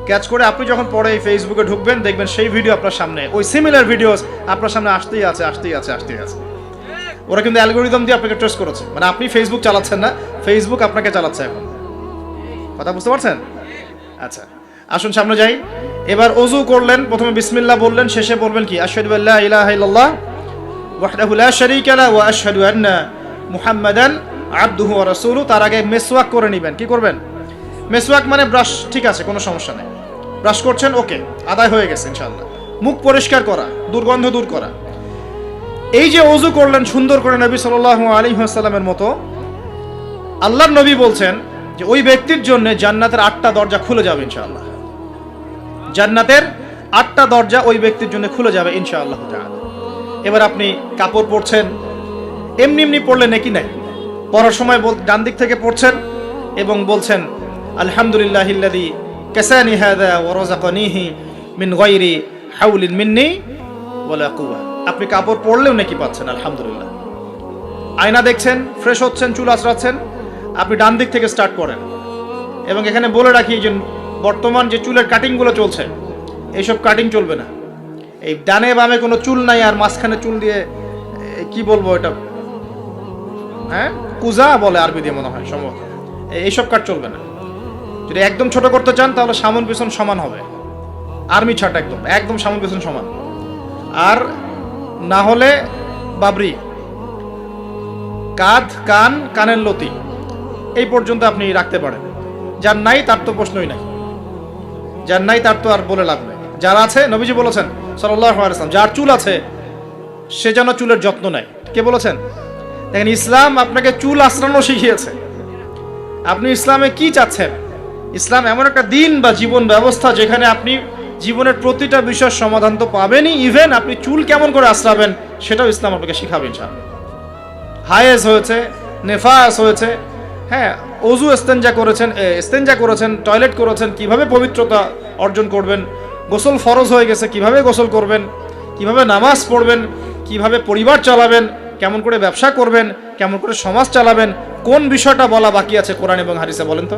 ক্যাচ করে আপনি যখন পরে এই ফেসবুকে ঢুকবেন, দেখবেন সেই ভিডিও আপনার সামনে, ওই সিমিলার ভিডিওস আপনার সামনে আসতেই আছে, আসতেই আছে, আসতেই আছে। ওরা কিন্তু অ্যালগোরিদম দিয়ে আপনাকে ট্রেস করেছে। মানে আপনি ফেসবুক চালাচ্ছেন না, ফেসবুক আপনাকে চালাচ্ছে এখন। কথা বুঝতে পারছেন? আচ্ছা, আসুন সামনে যাই। এবার ওযু করলেন, প্রথমে বিসমিল্লাহ বললেন, শেষে বলবেন কি? আশহাদু আল্লা ইলাহা ইল্লাল্লাহ ওয়াহদাহু লা শারীকা লাহু ওয়া আশহাদু আন্না মুহাম্মাদান আবদুহু ওয়া রাসূলুহু। তার আগে মেসওয়াক করে নেবেন। কি করবেন? মেসওয়াক মানে ব্রাশ, ঠিক আছে, কোনো সমস্যা নেই। ব্রাশ করছেন, ওকে, আদায় হয়ে গেছে ইনশাআল্লাহ। মুখ পরিষ্কার করা, দুর্গন্ধ দূর করা। এই যে ওযু করলেন সুন্দর করে নবী সাল্লাল্লাহু আলাইহি ওয়াসাল্লামের মতো, আল্লাহর নবী বলছেন যে ওই ব্যক্তির জন্য জান্নাতের 8টা দরজা খুলে যাবে ইনশাআল্লাহ। জান্নাতের 8টা দরজা ওই ব্যক্তির জন্য খুলে যাবে ইনশাআল্লাহ তাআলা। এবার আপনি কাপড় পরছেন, এমনি এমনি পড়লে নাকি নাই, পড়ার সময় ডান দিক থেকে পড়ছেন এবং বলছেন আলহামদুলিল্লাহিল্লাযী কাসানি হাযা ওয়া রাযাকানিহি মিন গায়রি হাওলিন মিন্নি ওয়ালা কুওয়া। আপনি কাপড় পরলেও নাকি পাচ্ছেন আলহামদুলিল্লাহ। আয়না দেখছেন, ফ্রেশ হচ্ছেন, চুল আঁচড়াচ্ছেন, আপনি ডান দিক থেকে স্টার্ট করেন। এবং এখানে বলে রাখি যে বর্তমান যে চুলের কাটিংগুলো চলছে, এইসব কাটিং চলবে না। এই ডানে বামে কোনো চুল নাই, আর মাঝখানে চুল দিয়ে কি বলবো এটা, হ্যাঁ, কুজা বলে আরবি দিয়ে মনে হয় সম্ভবত। এইসব কাট চলবে না। যদি একদম ছোট করতে চান তাহলে সামন পিছন সমান হবে, আর্মি ছাট, একদম একদম সামন পিছন সমান। আর না হলে বাবরি, কাঁধ, কান, কানের লতি এই পর্যন্ত আপনি রাখতে পারেন। যার নাই তার তো প্রশ্নই নাই, যার নাই তার তো আর বলে লাভ নেই। যার আছে, নবীজি বলেছেন সাল্লাল্লাহু আলাইহি ওয়াসাল্লাম, যার চুল আছে সে যেন চুলের যত্ন নেয়। কে বলেছেন? দেখেন, ইসলাম আপনাকে চুল আঁচড়ানো শিখিয়েছে। আপনি ইসলামে কি চাচ্ছেন? ইসলাম এমন একটা দিন বা জীবন ব্যবস্থা যেখানে আপনি জীবনের প্রতিটা বিষয়ের সমাধান তো পাবেনই, ইভেন আপনি চুল কেমন করে আশ্রাবেন সেটাও ইসলাম আপনাকে শিখাবে ইনশাআল্লাহ। হায়েজ হয়েছে, নেফাস হয়েছে, হ্যাঁ, অজু ইস্তেঞ্জা করেছেন, টয়লেট করেছেন, কিভাবে পবিত্রতা অর্জন করবেন, গোসল ফরজ হয়ে গেছে, কিভাবে গোসল করবেন, কিভাবে নামাজ পড়বেন, কিভাবে পরিবার চালাবেন, কেমন করে ব্যবসা করবেন, কেমন করে সমাজ চালাবেন, কোন বিষয়টা বলা বাকি আছে কোরআন এবং হাদিসে বলেন তো?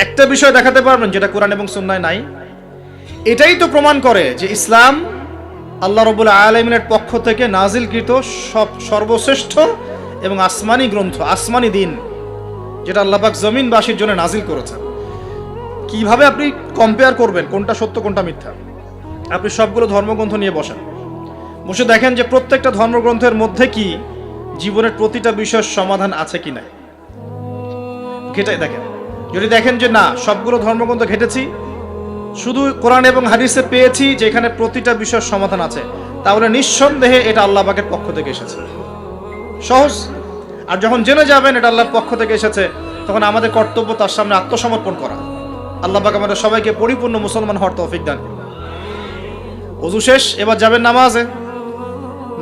একটা বিষয় দেখাতে পারবেন যেটা কোরআন এবং সুন্নায় নাই? এটাই তো প্রমাণ করে যে ইসলাম আল্লাহ রাব্বুল আলামিনের পক্ষ থেকে নাজিলকৃত সর্বশ্রেষ্ঠ এবং আসমানি গ্রন্থ, আসমানি দিন, যেটা আল্লাহ পাক জমিনবাসীর জন্য নাজিল করেছেন। কিভাবে আপনি কম্পেয়ার করবেন কোনটা সত্য কোনটা মিথ্যা? আপনি সবগুলো ধর্মগ্রন্থ নিয়ে বসে দেখেন যে প্রত্যেকটা ধর্মগ্রন্থের মধ্যে কি জীবনের প্রতিটা বিষয়ের সমাধান আছে কি না, ঘেটাই দেখেন। যদি দেখেন যে না, সবগুলো ধর্মগ্রন্থ ঘেটেছি, শুধু কোরআন এবং হাদিসে পেয়েছি যে এখানে প্রতিটা বিষয়ের সমাধান আছে, তাহলে নিঃসন্দেহে এটা আল্লাহ পাকের পক্ষ থেকে এসেছে, সহজ। আর যখন জেনে যাবেন এটা আল্লাহর পক্ষ থেকে এসেছে, তখন আমাদের কর্তব্য তার সামনে আত্মসমর্পণ করা। আল্লাহ পাক আমাদের সবাইকে পরিপূর্ণ মুসলমান হওয়ার তৌফিক দান। ওযু শেষ, এবার যাবেন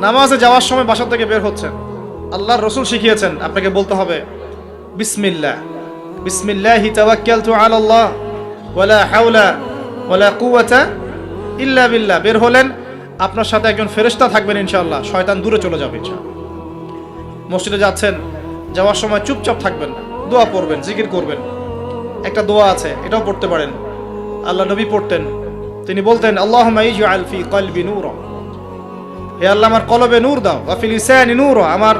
নামাজে যাওয়ার সময় বাসা থেকে বের হচ্ছেন, আল্লাহর রাসূল শিখিয়েছেন আপনাকে বলতে হবে বিসমিল্লাহ, বিসমিল্লাহি তাওয়াক্কালতু আলাল্লাহ ওয়ালা হাওলা ওয়ালা কুওয়াতা ইল্লা বিল্লাহ। বের হলেন, আপনার সাথে একজন ফেরেশতা থাকবেন ইনশাআল্লাহ, শয়তান দূরে চলে যাবে ইনশাআল্লাহ। মসজিদে যাচ্ছেন, যাওয়ার সময় চুপচাপ থাকবেন না, দোয়া পড়বেন, জিকির করবেন। একটা দোয়া আছে, এটাও পড়তে পারেন, আল্লাহ নবী পড়তেন। তিনি বলতেন আল্লাহুম্মা ইজআল ফি কলবি নূরা, হে আল্লাহ আমার কলবে নূর দাও, ওয়া ফি লিসানি নূরা, আমার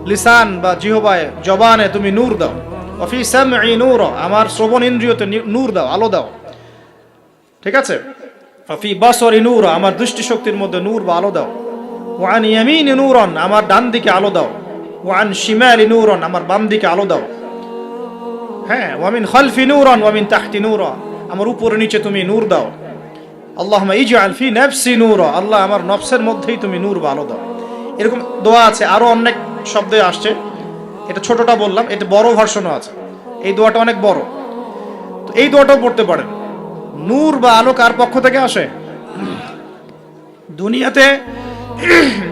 লিসান বা জিহ্বায় জবানে তুমি নূর দাও, ওয়া ফি সামঈ নূরা, আমার শ্রবণ ইন্দ্রিয়তে নূর দাও, আলো দাও, ঠিক আছে? ওয়া ফি বাসরি নূরা, আমার দৃষ্টি শক্তির মধ্যে নূর বা আলো দাও, ওয়া আন ইয়ামিনি নূরান, আমার ডান দিকে আলো দাও, ওয়া আন শিমালি নূরান, আমার বাম দিকে আলো দাও, হ্যাঁ, ওয়া মিন খালফি নূরান ওয়া মিন তাহতি নূরা, আমার উপরে নিচে তুমি নূর দাও। আল্লাহুম্মা ইজআল ফি নাফসি নূরা, আল্লাহ আমার নফসের মধ্যেই তুমি নূর বা আলো দাও। এরকম দোয়া আছে, আরো অনেক শব্দে আসছে, এটা ছোটটা বললাম, এটা বড় ভার্সনও আছে, এই দোয়াটা অনেক বড়, তো এই দোয়াটাও পড়তে পারেন। নূর বা আলো কার পক্ষ থেকে আসে? দুনিয়াতে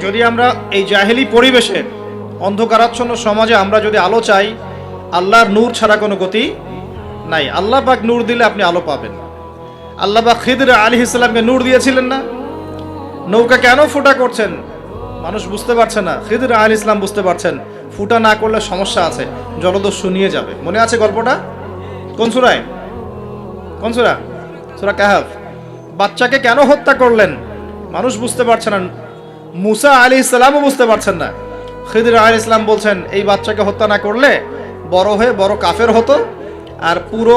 যদি আমরা এই জাহেলি পরিবেশে, অন্ধকারাচ্ছন্ন সমাজে আমরা যদি আলো চাই, আল্লাহর নূর ছাড়া কোনো গতি নাই। আল্লাহ পাক নূর দিলে আপনি আলো পাবেন। আল্লাহ পাক খিদর আলাইহিস সালামকে নূর দিয়েছিলেন না? নৌকা কেন ফুটা করছেন মানুষ বুঝতে পারছে না, খিদর আলাইহিস সালাম বুঝতে পারছেন ফুটা না করলে সমস্যা আছে, জলদস্যু নিয়ে যাবে। মনে আছে গল্পটা? কোন সূরায়? কোন সূরা? সূরা কাহফ। বাচ্চাকে কেন হত্যা করলেন মানুষ বুঝতে পারছে না, মুসা আলাইহিস সালামও বুঝতে পারছেন না। খিদর আলাইহিস সালাম বলছেন এই বাচ্চাকে হত্যা না করলে বড় হয়ে বড় কাফের হতো, আর পুরো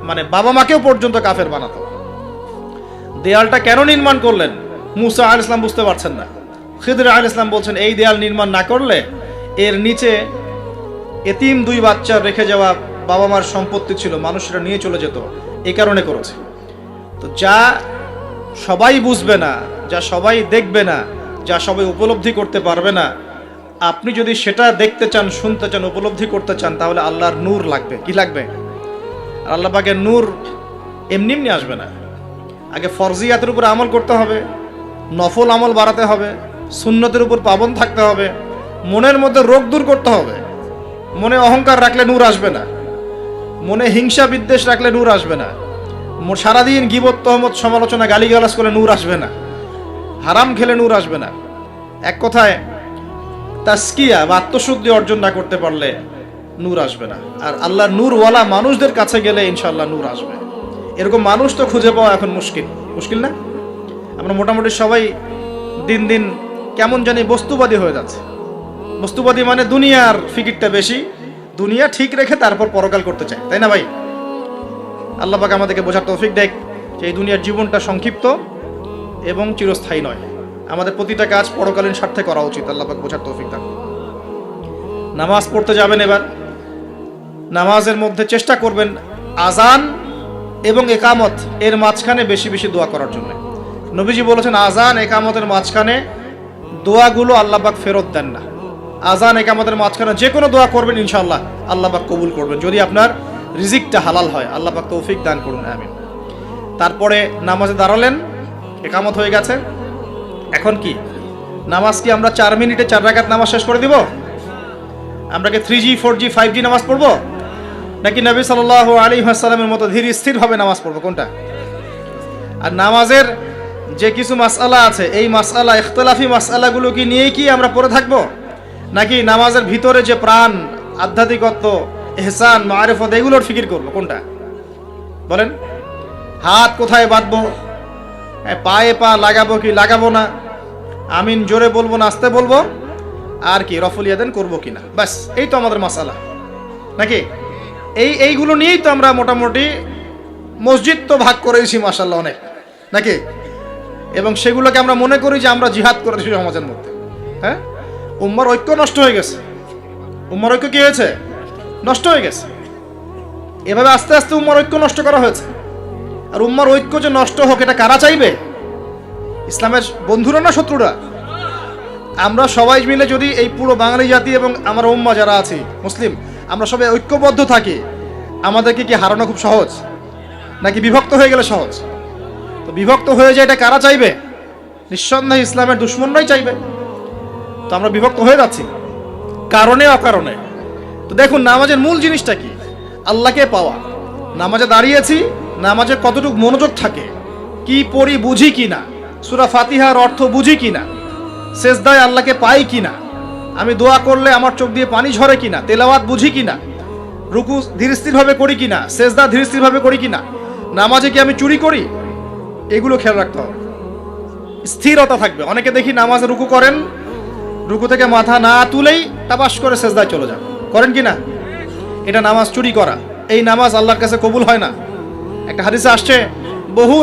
মানে বাবা মাকেও পর্যন্ত কাফের বানাতো। দেয়ালটা কেন নির্মাণ করলেন মুসা আলাইহিস সালাম বুঝতে পারছেন না। খিদর আলাইহিস সালাম বলছেন এই দেয়াল নির্মাণ না করলে এর নিচে এতিম দুই বাচ্চা রেখে যাওয়া বাবা মার সম্পত্তি ছিল, মানুষরা নিয়ে চলে যেত, এই কারণে করেছে। তো যা সবাই বুঝবে না, যা সবাই দেখবে না, যা সবাই উপলব্ধি করতে পারবে না, আপনি যদি সেটা দেখতে চান, শুনতে চান, উপলব্ধি করতে চান, তাহলে আল্লাহর নূর লাগবে। কি লাগবে? আর আল্লাহ পাকের নূর এমনি এমনি আসবে না। আগে ফরজিয়াতের উপর আমল করতে হবে, নফল আমল বাড়াতে হবে, সুন্নতের উপর পাবন থাকতে হবে, মনের মধ্যে রোগ দূর করতে হবে। মনে অহংকার রাখলে নূর আসবে না, মনে হিংসা বিদ্বেষ রাখলে নূর আসবে না, সারাদিন গীবত তহমত সমালোচনা গালিগালাজ করলে নূর আসবে না, হারাম খেলে নূর আসবে না। এক কথায় তাসকিয়া বা আত্মশুদ্ধি অর্জন না করতে পারলে নূর আসবে না। আর আল্লাহর নূরওয়ালা মানুষদের কাছে গেলে ইনশাআল্লাহ নূর আসবে। এরকম মানুষ তো খুঁজে পাওয়া এখন মুশকিল না? আমরা মোটামুটি সবাই দিন দিন কেমন জানি বস্তুবাদী হয়ে যাচ্ছে। বস্তুবাদী মানে দুনিয়ার ফিকিরটা বেশি, দুনিয়া ঠিক রেখে তারপর পরকাল করতে চায়, তাই না ভাই? আল্লাহ পাক আমাদেরকে বোঝার তৌফিক দেখ যে এই দুনিয়ার জীবনটা সংক্ষিপ্ত এবং চিরস্থায়ী নয়। আমাদের প্রতিটা কাজ পরকালীন স্বার্থে করা উচিত। আল্লাহ পাক বোঝার তৌফিক দান। নামাজ পড়তে যাবেন, এবার নামাজের মধ্যে চেষ্টা করবেন আজান এবং একামত এর মাঝখানে বেশি বেশি দোয়া করার জন্য। নবীজি বলেছেন আজান একামতের মাঝখানে দোয়াগুলো আল্লাহ পাক ফেরত দেন না। আজান একামতের মাঝখানে যে কোনো দোয়া করবেন ইনশাআল্লাহ আল্লাহ পাক কবুল করবেন, যদি আপনার রিজিকটা হালাল হয়। আল্লাহ পাক তৌফিক দান করুন, আমিন। তারপরে নামাজে দাঁড়ালেন, একামত হয়ে গেছে। এখন কি নামাজ কি আমরা 4 মিনিটে 4 রাকাত নামাজ শেষ করে দিব? আমরা কি 3G 4G 5G নামাজ পড়বো, নাকি নবী সাল্লাল্লাহু আলাইহি ওয়াসাল্লামের মতো ধীর স্থিরভাবে নামাজ পড়বো, কোনটা? আর নামাজের যে কিছু মাসআলা আছে, এই মাসআলা ইখতিলাফি মাসআলাগুলো কি নিয়ে কি আমরা পড়ে থাকবো, নাকি নামাজের ভিতরে যে প্রাণ, আধ্যাত্মিকত্ব, ইহসান, মারিফত, এগুলোর ফিকির করবো, কোনটা বলেন? হাত কোথায় বাঁধবো, পায়ে পা লাগাবো কি লাগাবো না, আমিন জোরে বলবো না আস্তে বলবো, আর কি রফুল ইয়াদান করবো কিনা, ব্যাস এই তো আমাদের মাসালা নাকি? এইগুলো নিয়েই তো আমরা মোটামুটি মসজিদ তো ভাগ করেছি মাশাআল্লাহ অনেক, নাকি? এবং সেগুলোকে আমরা মনে করি যে আমরা জিহাদ করেছি সমাজের মধ্যে। হ্যাঁ, উম্মার ঐক্য নষ্ট হয়ে গেছে। উম্মার ঐক্য কি হয়েছে? নষ্ট হয়ে গেছে। এভাবে আস্তে আস্তে উম্মার ঐক্য নষ্ট করা হয়েছে। আর উম্মার ঐক্য যে নষ্ট হোক, এটা কারা চাইবে? ইসলামের বন্ধুরা না শত্রুরা? আমরা সবাই মিলে যদি এই পুরো বাঙালি জাতি এবং আমার উম্মা যারা আছি মুসলিম, আমরা সবাই ঐক্যবদ্ধ থাকি, আমাদেরকে কি হারানো খুব সহজ, নাকি বিভক্ত হয়ে গেলে সহজ? তো বিভক্ত হয়ে যায়, এটা কারা চাইবে? নিঃসন্দেহে ইসলামের দুশমনরাই চাইবে। তো আমরা বিভক্ত হয়ে যাচ্ছি কারণে অকারণে। তো দেখুন, নামাজের মূল জিনিসটা কি? আল্লাহকে পাওয়া। নামাজে দাঁড়িয়েছি, নামাজে কতটুকু মনোযোগ থাকে, কি পড়ি বুঝি কিনা, সূরা ফাতিহার অর্থ বুঝি কিনা, সেজদায় আল্লাহকে পাই কিনা, আমি দোয়া করলে আমার চোখ দিয়ে পানি ঝরে কিনা, তেলাওয়াত বুঝি কিনা, রুকু ধীরস্থিরভাবে করি কিনা, সেজদা ধীরস্থিরভাবে করি কিনা, নামাজে কি আমি চুরি করি, এগুলো খেয়াল রাখতে হবে। স্থিরতা থাকবে। অনেকে দেখি নামাজে রুকু করেন, রুকু থেকে মাথা না তুলেই টাবাস করে সেজদায় চলে যান, করেন কিনা? এটা নামাজ চুরি করা। এই নামাজ আল্লাহর কাছে কবুল হয় না। একটা হাদিসে আসছে, বহু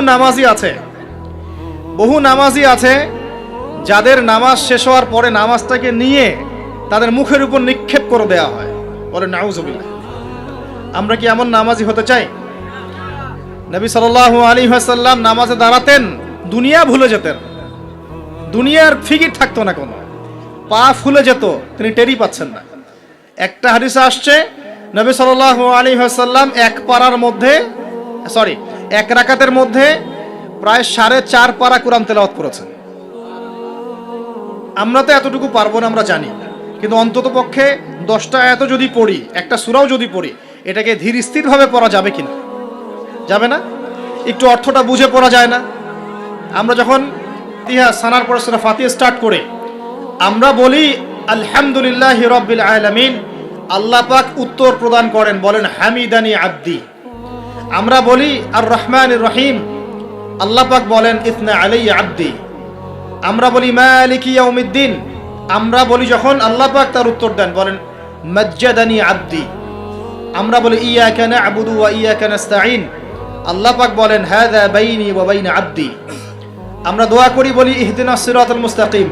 নামাজি আছে যাদের নামাজ শেষ হওয়ার পরে নামাজটাকে নিয়ে তাদের মুখের উপর নিক্ষেপ করে দেওয়া হয়। বলে নাউজুবিল্লাহ। আমরা কি এমন নামাজি হতে চাই? নবী সাল্লাল্লাহু আলাইহি ওয়াসাল্লাম নামাজে দাঁড়াতেন, দুনিয়া ভুলে যেতেন, দুনিয়ার ফিকির থাকতো না কোনো, পা ফুলে যেত, তিনি টেরি পাচ্ছেন না। একটা হাদিসে আসছে, নবী সাল্লাল্লাহু আলাইহি ওয়াসাল্লাম এক রাকাতের মধ্যে প্রায় 4.5 পারা কোরআন তেলাওয়াত করেছেন। আমরা তো এতটুকু পারবো না, আমরা জানি, কিন্তু অন্তত পক্ষে 10টা আয়াত যদি পড়ি, একটা সূরাও যদি পড়ি, এটাকে ধীর স্থিরভাবে পড়া যাবে কিনা? যাবে না? একটু অর্থটা বুঝে পড়া যায় না? আমরা যখন ফাতিহা সানার পরে সূরা ফাতিহা স্টার্ট করে আমরা বলি আলহামদুলিল্লাহি রাব্বিল আলামিন, আল্লাহ পাক উত্তর প্রদান করেন, বলেন হামিদানি আব্দি। আমরা বলি আর রহমানির রহিম, আল্লাহ পাক বলেন ইসনা আলাইয়া আব্দি। আমরা বলি মালিকি ইয়াউমিদ্দিন, আমরা বলি যখন, আল্লাহ পাক তার উত্তর দেন, বলেন মাজ্জাদানি আব্দি। আমরা বলি ইয়াকা না'বুদু ওয়া ইয়াকা নাস্তাঈন, আল্লাহ পাক বলেন হাযা বাইনি ওয়া বাইনা আব্দি। আমরা দোয়া করি, বলি ইহদিনাস সিরাতাল মুস্তাকিম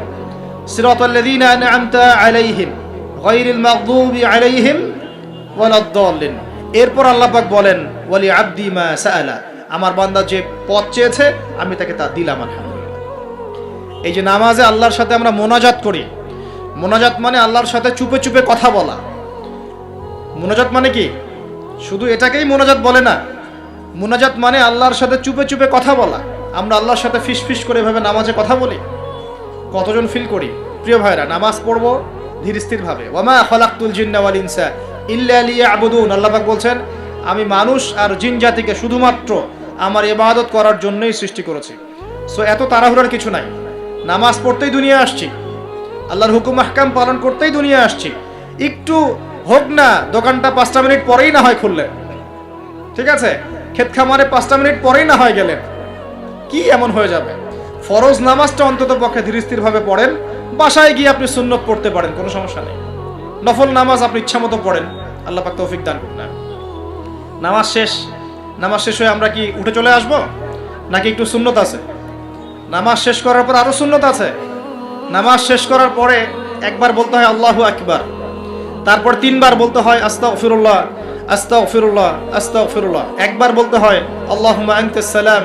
সিরাতাল লাযীনা আন'আমতা আলাইহিম গায়রিল মাগদুবি আলাইহিম ওয়ালাদ-দাল্লিন। এরপর আল্লাহ পাক বলেন ওয়ালি আব্দি মা সাআলা, আমার বান্দা যে পথ চেয়েছে আমি তাকে তা দিলাম আলহামদুলিল্লাহ। এই যে নামাজে আল্লাহর সাথে আমরা মোনাজাত করি, মোনাজাত মানে আল্লাহর সাথে চুপে চুপে কথা বলা। মোনাজাত মানে কি? শুধু এটাকেই মোনাজাত বলে না, মোনাজাত মানে আল্লাহর সাথে চুপে চুপে কথা বলা। আমরা আল্লাহর সাথে ফিস ফিস করে এভাবে নামাজে কথা বলি, কতজন ফিল করি? প্রিয় ভাইরা, নামাজ পড়বো ধীর স্থির ভাবে। ওয়ামা খালাকতুল জিন্না ওয়াল ইনসা ইল্লা লিয়াবুদুন, আল্লাহ পাক বলছেন আমি মানুষ আর জিন জাতিকে শুধুমাত্র আমার ইবাদত করার জন্যই সৃষ্টি করেছি। সো এত তাড়াহুড়ার কিছু নাই। নামাজ পড়তেই দুনিয়া আসছি, আল্লাহর হুকুম আহকাম পালন করতেই দুনিয়া আসছি। একটু হোক না, দোকানটা 5টা মিনিট পরেই না হয় খুললেন, ঠিক আছে, ক্ষেত খামারে 5টা মিনিট পরেই না হয় গেলেন, কি এমন হয়ে যাবে? ফরজ নামাজটা অন্তত পক্ষে ধীর স্থির ভাবে পড়েন। বাসায় গিয়ে আপনি সুন্নত পড়তে পারেন, কোনো সমস্যা নেই। নফল নামাজ আপনি ইচ্ছা মতো পড়েন, আল্লাহ পাক তৌফিক দান করুন। নামাজ শেষ হয়ে আমরা কি উঠে চলে আসব, নাকি একটু সুন্নত আছে? নামাজ শেষ করার পর আরো সুন্নত আছে। নামাজ শেষ করার পরে একবার বলতে হয় আল্লাহু আকবার, তারপর 3 বার বলতে হয় আস্তাগফিরুল্লাহ আস্তাগফিরুল্লাহ আস্তাগফিরুল্লাহ। একবার বলতে হয় আল্লাহুম্মা আনতাস সালাম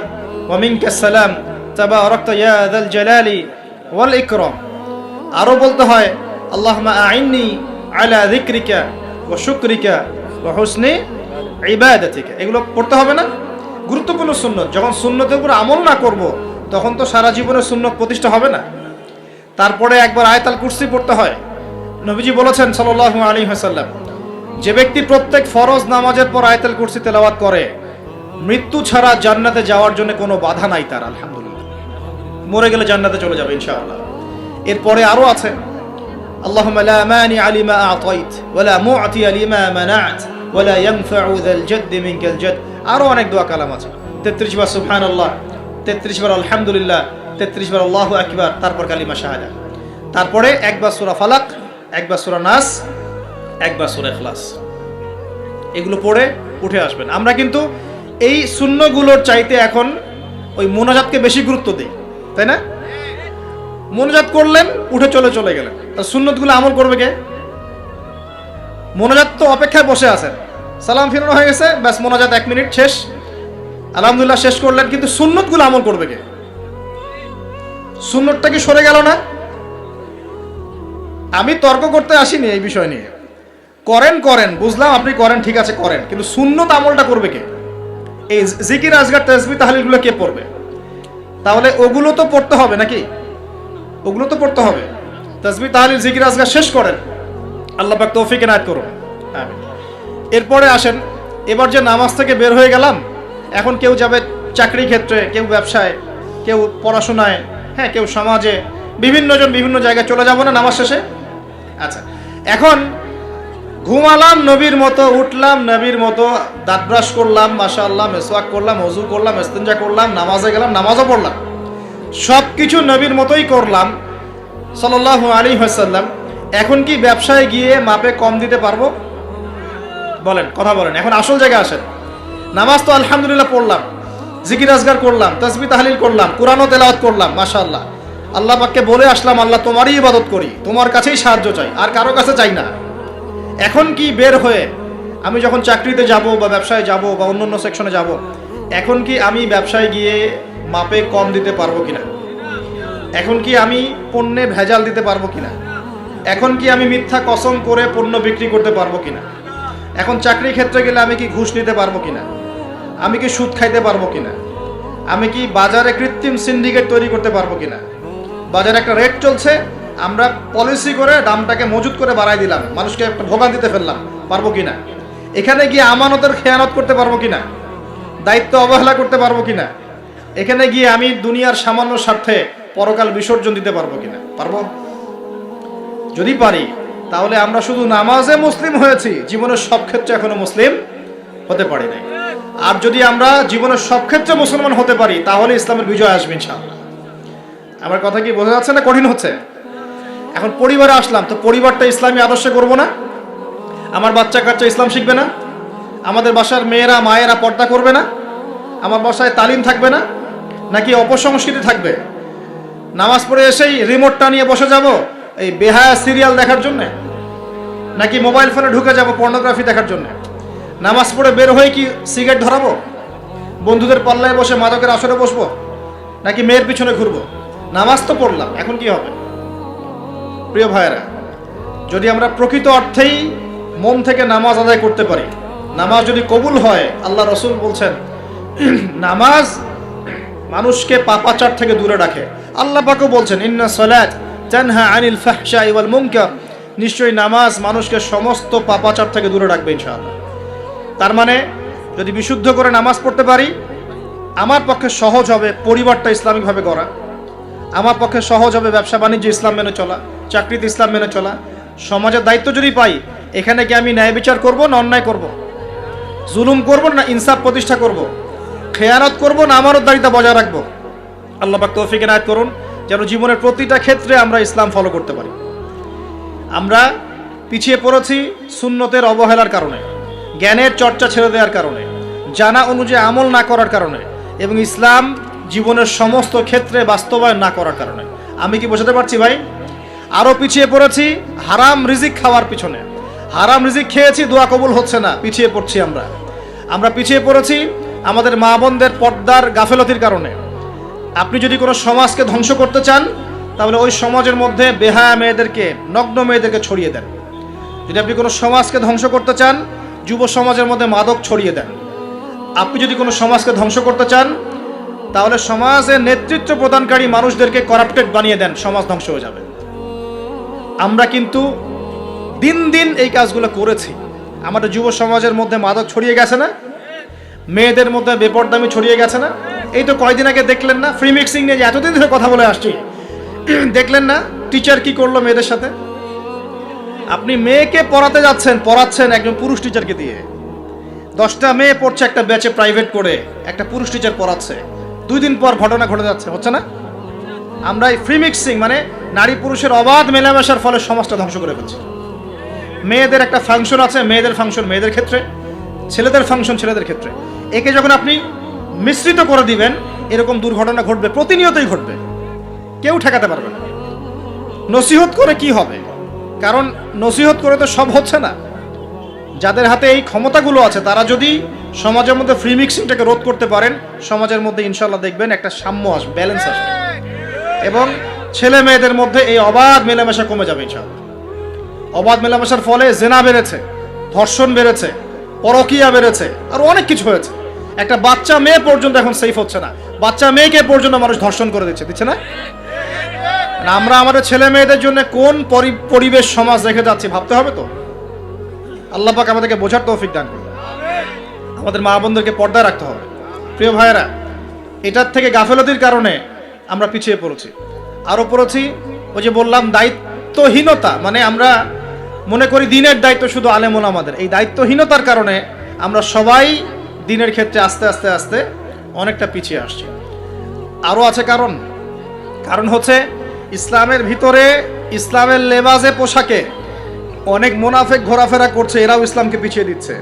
ওয়া মিনকাস সালাম তাবারাকতা ইয়া যাল জালালি ওয়াল ইকরাম। আরো বলতে হয় আল্লাহুম্মা আইন্নি আলা যিকরিকা ওয়া শুকরিকা ওয়া হুসনি ইবাদাতিকা। এগুলো পড়তে হবে না? গুরুত্বপূর্ণ সুন্নত। যখন সুন্নতের উপর আমল না করব, তখন তো সারা জীবনের সুন্নত প্রতিষ্ঠা হবে না। তারপরে একবার আয়াতুল কুরসি পড়তে হয়। নবীজি বলেছেন সাল্লাল্লাহু আলাইহি ওয়াসাল্লাম, যে ব্যক্তি প্রত্যেক ফরজ নামাজের পর আয়াতুল কুরসি তেলাওয়াত করে, মৃত্যু ছাড়া জান্নাতে যাওয়ার জন্য কোনো বাধা নাই তার। আলহামদুলিল্লাহ, মরে গেলে জান্নাতে চলে যাবে ইনশাআল্লাহ। এরপরে আরো আছে, আল্লাহুম্মা লা মানিআ লিমা আ'তাইত ওয়া লা মু'তিয়া লিমা মানা'ত ওয়া লা ইয়ানফা'ু যাল জাদ্দি মিনকাল জাদ। আরো অনেক দোয়া কালাম আছে। 33 বার সুবহানাল্লাহ, 33 বার আলহামদুলিল্লাহ, 33 বার আল্লাহু আকবার, তারপর কালিমা শাহাদা, তারপরে একবার সূরা ফালাক, একবার সূরা নাস, একবার সূরা ইখলাস। এগুলো পড়ে উঠে আসবেন। আমরা কিন্তু এই সুন্নগুলোর চাইতে এখন ওই মোনাজাতকে বেশি গুরুত্ব দিই, তাই না? মোনাজাত করলেন, উঠে চলে গেলেন। তার সুন্নতগুলো আমল করবে কে? মোনাজাত তো অপেক্ষায় বসে আছেন, সালাম ফিরানো হয়ে গেছে, ব্যাস মোনাজাত 1 মিনিট শেষ, আলহামদুলিল্লাহ শেষ করলেন, কিন্তু সুন্নতগুলো আমল করবে কে? সুন্নতটা কি সরে গেল না? আমি তর্ক করতে আসিনি এই বিষয় নিয়ে। করেন বুঝলাম, আপনি করেন, ঠিক আছে করেন, কিন্তু সুন্নত আমলটা করবে কে? এই জিকির আজগার তাসবিহ তাহলিলগুলো কে পড়বে? তাহলে ওগুলো তো পড়তে হবে নাকি? ওগুলো তো পড়তে হবে। তাসবিহ তাহলিল জিকির আজগার শেষ করেন, আল্লাহ পাক তৌফিক এনায়েত করুন। আমিন। এরপরে আসেন, এবার যে নামাজ থেকে বের হয়ে গেলাম, এখন কেউ যাবে চাকরি ক্ষেত্রে, কেউ ব্যবসায়, কেউ পড়াশোনায়, হ্যাঁ, কেউ সমাজে, বিভিন্ন জন বিভিন্ন জায়গায় চলে যাব না নামাজ শেষে? আচ্ছা, এখন ঘুমালাম নবীর মতো, উঠলাম নবীর মতো, দাঁত ব্রাশ করলাম, মাশাআল্লাহ, মেসওয়াক করলাম, ওযু করলাম, ইস্তিনজা করলাম, নামাজে গেলাম, নামাজও পড়লাম, সব কিছু নবীর মতোই করলাম সাল্লাল্লাহু আলাইহি ওয়াসাল্লাম। এখন কি ব্যবসায় গিয়ে মাপে কম দিতে পারবো? বলেন, কথা বলেন। এখন আসল জায়গায় আসেন। নামাজ তো আলহামদুলিল্লাহ পড়লাম, জিকির আজগার করলাম, তাসবিহ তাহলিল করলাম, কোরআনও তেলাওয়াত করলাম, মাশাআল্লাহ। আল্লাহ পাককে বলে আসলাম, আল্লাহ তোমারই ইবাদত করি, তোমার কাছেই সাহায্য চাই, আর কারো কাছে চাই না। এখন কি বের হয়ে আমি যখন চাকরিতে যাব বা ব্যবসায় যাব বা অন্য সেকশনে যাব, এখন কি আমি ব্যবসায় গিয়ে মাপে কম দিতে পারবো কিনা? এখন কি আমি পণ্যে ভেজাল দিতে পারবো কিনা? এখন কি আমি মিথ্যা কসম করে পণ্য বিক্রি করতে পারবো কিনা? এখন চাকরি ক্ষেত্রে গেলে আমি কি ঘুষ নিতে পারবো কিনা? আমি কি সুদ খাইতে পারবো কিনা? আমি কি বাজারে কৃত্রিম সিন্ডিকেট তৈরি করতে পারবো কিনা? বাজারে একটা রেট চলছে, আমরা পলিসি করে দামটাকে মজুত করে বাড়াই দিলাম, মানুষকে একটা ভোগান্তিতে ফেললাম, পারবো কিনা? এখানে গিয়ে আমানতের খেয়ানত করতে পারবো কিনা? দায়িত্ব অবহেলা করতে পারবো কিনা? এখানে গিয়ে আমি দুনিয়ার সামান্য স্বার্থে পরকাল বিসর্জন দিতে পারবো কিনা? পারবো? যদি পারি, তাহলে আমরা শুধু নামাজে মুসলিম হয়েছি, জীবনের সব ক্ষেত্রে এখনো মুসলিম হতে পারি নাই। আর যদি আমরা জীবনের সব ক্ষেত্রে মুসলমান হতে পারি, তাহলে ইসলামের বিজয় আসবে ইনশাআল্লাহ। আমার কথা কি বোঝা যাচ্ছে না কঠিন হচ্ছে? এখন পরিবারে আসলাম, তো পরিবারটা ইসলামী আদর্শে করবো না? আমার বাচ্চা কাচ্চা ইসলাম শিখবে না? আমাদের বাসার মেয়েরা মায়েরা পর্দা করবে না? আমার বাসায় তালিম থাকবে না? নাকি অপসংস্কৃতি থাকবে? নামাজ পড়ে এসেই রিমোটটা নিয়ে বসে যাব এই বেহায়া সিরিয়াল দেখার জন্যে? নাকি মোবাইল ফোনে ঢুকে যাব পর্নোগ্রাফি দেখার জন্যে? নামাজ পড়ে বের হয়ে কি সিগারেট ধরাবো? বন্ধুদের পাল্লায় বসে মাদকের আসরে বসবো? নাকি মেয়ের পিছনে ঘুরবো? নামাজ তো পড়লাম, এখন কি হবে? প্রিয় ভাইয়েরা, যদি আমরা প্রকৃত অর্থেই মন থেকে নামাজ আদায় করতে পারি, নামাজ যদি কবুল হয়, আল্লাহ রসুল বলছেন নামাজ মানুষকে পাপাচার থেকে দূরে রাখে। আল্লাহ পাকও বলছেন ইন্না সালাত তানহা আনিল ফাহশাই ওয়াল মুনকার, নিশ্চয়ই নামাজ মানুষকে সমস্ত পাপাচার থেকে দূরে রাখবে ইনশাআল্লাহ। তার মানে যদি বিশুদ্ধ করে নামাজ পড়তে পারি, আমার পক্ষে সহজ হবে পরিবারটা ইসলামিকভাবে গড়া, আমার পক্ষে সহজ হবে ব্যবসা বাণিজ্য ইসলাম মেনে চলা, চাকরিতে ইসলাম মেনে চলা। সমাজের দায়িত্ব যদি পাই, এখানে কি আমি ন্যায় বিচার করব না অন্যায় করব? জুলুম করব না ইনসাফ প্রতিষ্ঠা করব? খেয়ানত করব না আমানতদারিতা বজায় রাখবো? আল্লাহ পাক তৌফিক এনায়েত করুন, যেন জীবনের প্রতিটা ক্ষেত্রে আমরা ইসলাম ফলো করতে পারি। আমরা পিছিয়ে পড়েছি সুন্নতের অবহেলার কারণে, জ্ঞানের চর্চা ছেড়ে দেওয়ার কারণে, জানা অনুযায়ী আমল না করার কারণে, এবং ইসলাম জীবনের সমস্ত ক্ষেত্রে বাস্তবায়ন না করার কারণে। আমি কি বোঝাতে পারছি ভাই? আরও পিছিয়ে পড়েছি হারাম রিজিক খাওয়ার পিছনে। হারাম রিজিক খেয়েছি, দোয়া কবুল হচ্ছে না, পিছিয়ে পড়ছি আমরা। আমরা পিছিয়ে পড়েছি আমাদের মা বোনদের পর্দার গাফেলতির কারণে। আপনি যদি কোনো সমাজকে ধ্বংস করতে চান, তাহলে ওই সমাজের মধ্যে বেহায়া মেয়েদেরকে, নগ্ন মেয়েদেরকে ছড়িয়ে দেন। যদি আপনি কোনো সমাজকে ধ্বংস করতে চান, যুব সমাজের মধ্যে মাদক ছড়িয়ে দেন। আপনি যদি কোনো সমাজকে ধ্বংস করতে চান, তাহলে সমাজের নেতৃত্ব প্রদানকারী মানুষদেরকে করাপ্টেড বানিয়ে দেন, সমাজ ধ্বংস হয়ে যাবে। আমরা কিন্তু দিন দিন এই কাজগুলো করেছি। আমাদের যুব সমাজের মধ্যে মাদক ছড়িয়ে গেছে না, মেয়েদের মধ্যে বেপরদামি ছড়িয়ে গেছে না। এই তো কয়দিন আগে দেখলেন না, ফ্রি মিক্সিং নিয়ে যে এতদিন ধরে কথা বলে আসছি, দেখলেন না টিচার কি করলো মেয়েদের সাথে? আপনি মেয়েকে পড়াচ্ছেন একজন পুরুষ টিচারকে দিয়ে। 10টা মেয়ে পড়ছে একটা ব্যাচে প্রাইভেট করে, একটা পুরুষ টিচার পড়াচ্ছে। 2 দিন পর ঘটনা ঘটে যাচ্ছে, হচ্ছে না? আমরা এই ফ্রি মিক্সিং মানে নারী পুরুষের অবাধ মেলামেশার ফলে সমাজটা ধ্বংস করে ফেলছি। মেয়েদের একটা ফাংশন আছে, মেয়েদের ফাংশন মেয়েদের ক্ষেত্রে, ছেলেদের ফাংশন ছেলেদের ক্ষেত্রে। একে যখন আপনি মিশ্রিত করে দিবেন, এরকম দুর্ঘটনা ঘটবে, প্রতিনিয়তই ঘটবে, কেউ ঠেকাতে পারবে না। নসিহত করে কি হবে? কারণ নসিহত করে তো সব হচ্ছে না। যাদের হাতে এই ক্ষমতাগুলো আছে, তারা যদি সমাজের মধ্যে ফ্রি মিক্সিংটাকে রোধ করতে পারেন, সমাজের মধ্যে ইনশাল্লাহ দেখবেন একটা সাম্য আসবে, ব্যালেন্স আসবে, এবং ছেলে মেয়েদের মধ্যে এই অবাধ মেলামেশা কমে যাবে ইনশাল্লাহ। অবাধ মেলামেশার ফলে জেনা বেড়েছে, ধর্ষণ বেড়েছে, পরকীয়া বেড়েছে, আর অনেক কিছু হয়েছে। একটা বাচ্চা মেয়ে পর্যন্ত এখন সেফ হচ্ছে না, বাচ্চা মেয়েকে পর্যন্ত মানুষ ধর্ষণ করে দিচ্ছে না? আমরা আমাদের ছেলে মেয়েদের জন্য কোন পরিবেশ সমাজ রেখে যাচ্ছি ভাবতে হবে তো। আল্লাহ পাক আমাদেরকে বোঝার তৌফিক দান করুন। আমাদের মা বোনদেরকে পর্দায় রাখতে হবে। প্রিয় ভাইয়েরা, এটার থেকে গাফেলতির কারণে আমরা পিছিয়ে পড়েছি। আরও পড়েছি ওই যে বললাম দায়িত্বহীনতা, মানে আমরা মনে করি দিনের দায়িত্ব শুধু আলেম ওলামাদের। এই দায়িত্বহীনতার কারণে আমরা সবাই দিনের ক্ষেত্রে আস্তে আস্তে আস্তে অনেকটা পিছিয়ে আসছি। আরও আছে কারণ হচ্ছে ইসলামের ভিতরে, ইসলামের লেবাজে পোশাকে অনেক মুনাফিক ঘোরাফেরা করছে, এরাও ইসলামকে পিছিয়ে দিচ্ছে।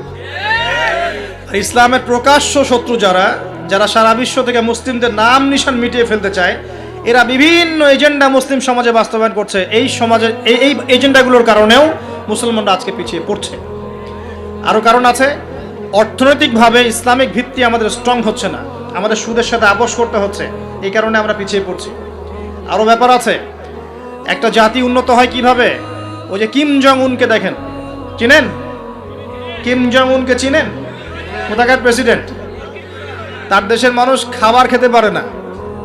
আর ইসলামের প্রকাশ্য শত্রু যারা সারা বিশ্ব থেকে মুসলিমদের নাম নিশান মিটিয়ে ফেলতে চায়, এরা বিভিন্ন এজেন্ডা মুসলিম সমাজে বাস্তবায়ন করছে। এই সমাজে এই এজেন্ডাগুলোর কারণেও মুসলমানরা আজকে পিছিয়ে পড়ছে। আরও কারণ আছে, অর্থনৈতিকভাবে ইসলামিক ভিত্তি আমাদের স্ট্রং হচ্ছে না, আমাদের সুদের সাথে আপোষ করতে হচ্ছে, এই কারণে আমরা পিছিয়ে পড়ছি। আরও ব্যাপার আছে, একটা জাতি উন্নত হয় কিভাবে? ওই যে কিম জং উনকে দেখেন, চিনেন? কিম জং উনকে চিনেন? কোথাকার প্রেসিডেন্ট। তার দেশের মানুষ খাবার খেতে পারে না,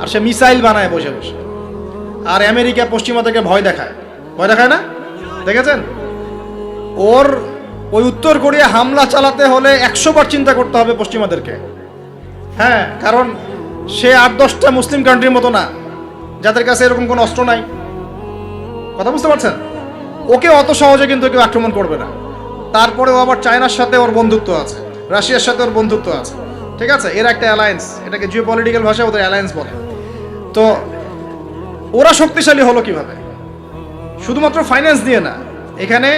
আর সে মিসাইল বানায় বসে বসে। আর আমেরিকা পশ্চিমা থেকে ভয় দেখায় না? দেখেছেন? ওই উত্তর কোরিয়া হামলা চালাতে হলে 100 বার চিন্তা করতে হবে পশ্চিমাদেরকে। হ্যাঁ, কারণ সে 8-10টা মুসলিম কান্ট্রির মতো না, যাদের কাছে এরকম কোনো অস্ত্র নাই। কথা বুঝতে পারছেন? ওকে অত সহজে কিন্তু কেউ আক্রমণ করবে না। তারপরেও আবার চায়নার সাথে ওর বন্ধুত্ব আছে, রাশিয়ার সাথে ওর বন্ধুত্ব আছে, ঠিক আছে? এর একটা অ্যালায়েন্স, এটাকে জিও পলিটিক্যাল ভাষায় ওদের অ্যালায়েন্স বলে। তো ওরা শক্তিশালী হলো কিভাবে? শুধুমাত্র ফাইন্যান্স দিয়ে না, এখানে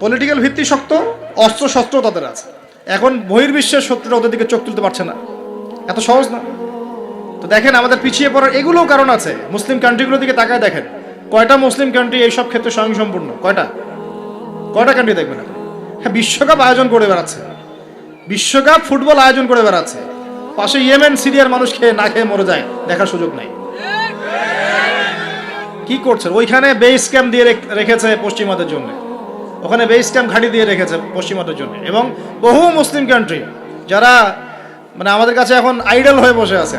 পলিটিক্যাল ভিত্তি শক্ত, অস্ত্র শস্ত্র তাদের আছে। এখন বহির্বিশ্বের শত্রুরা ওদের দিকে চোখ তুলতে পারছে না, এত সহজ না। তো দেখেন আমাদের পিছিয়ে পড়ার এগুলোও কারণ আছে। মুসলিম কান্ট্রিগুলোর দিকে তাকায় দেখেন, কয়টা মুসলিম কান্ট্রি এইসব ক্ষেত্রে স্বয়ংসম্পূর্ণ? কয়টা কান্ট্রি দেখবেন? হ্যাঁ, বিশ্বকাপ আয়োজন করে বেড়াচ্ছে, বিশ্বকাপ ফুটবল আয়োজন করে বেড়াচ্ছে, পাশে ইয়েমেন সিরিয়ার মানুষ না খেয়ে মরে যায়, দেখার সুযোগ নাই। কি করছে? ওইখানে বেস ক্যাম্প দিয়ে রেখেছে পশ্চিমাদের জন্য, ওখানে বেস ক্যাম্প ঘাঁটি দিয়ে রেখেছে পশ্চিমাদের জন্য। এবং বহু মুসলিম কান্ট্রি যারা মানে আমাদের কাছে এখন আইডল হয়ে বসে আছে,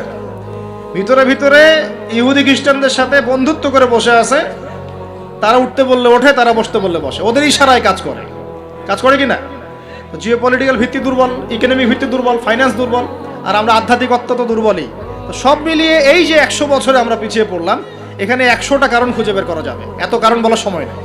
ভিতরে ইহুদি খ্রিস্টানদের সাথে বন্ধুত্ব করে বসে আছে। তারা উঠতে বললে ওঠে, তারা বসতে বললে বসে, ওদের ইশারায় কাজ করে কি না? জিও পলিটিক্যাল ভিত্তি দুর্বল, ইকোনমিক ভিত্তি দুর্বল, ফাইন্যান্স দুর্বল, আর আমরা আধ্যাত্মিকত্ব তো দুর্বলই। তো সব মিলিয়ে এই যে 100 বছরে আমরা পিছিয়ে পড়লাম, এখানে 100টা কারণ খুঁজে বের করা যাবে, এত কারণ বলার সময় নেই।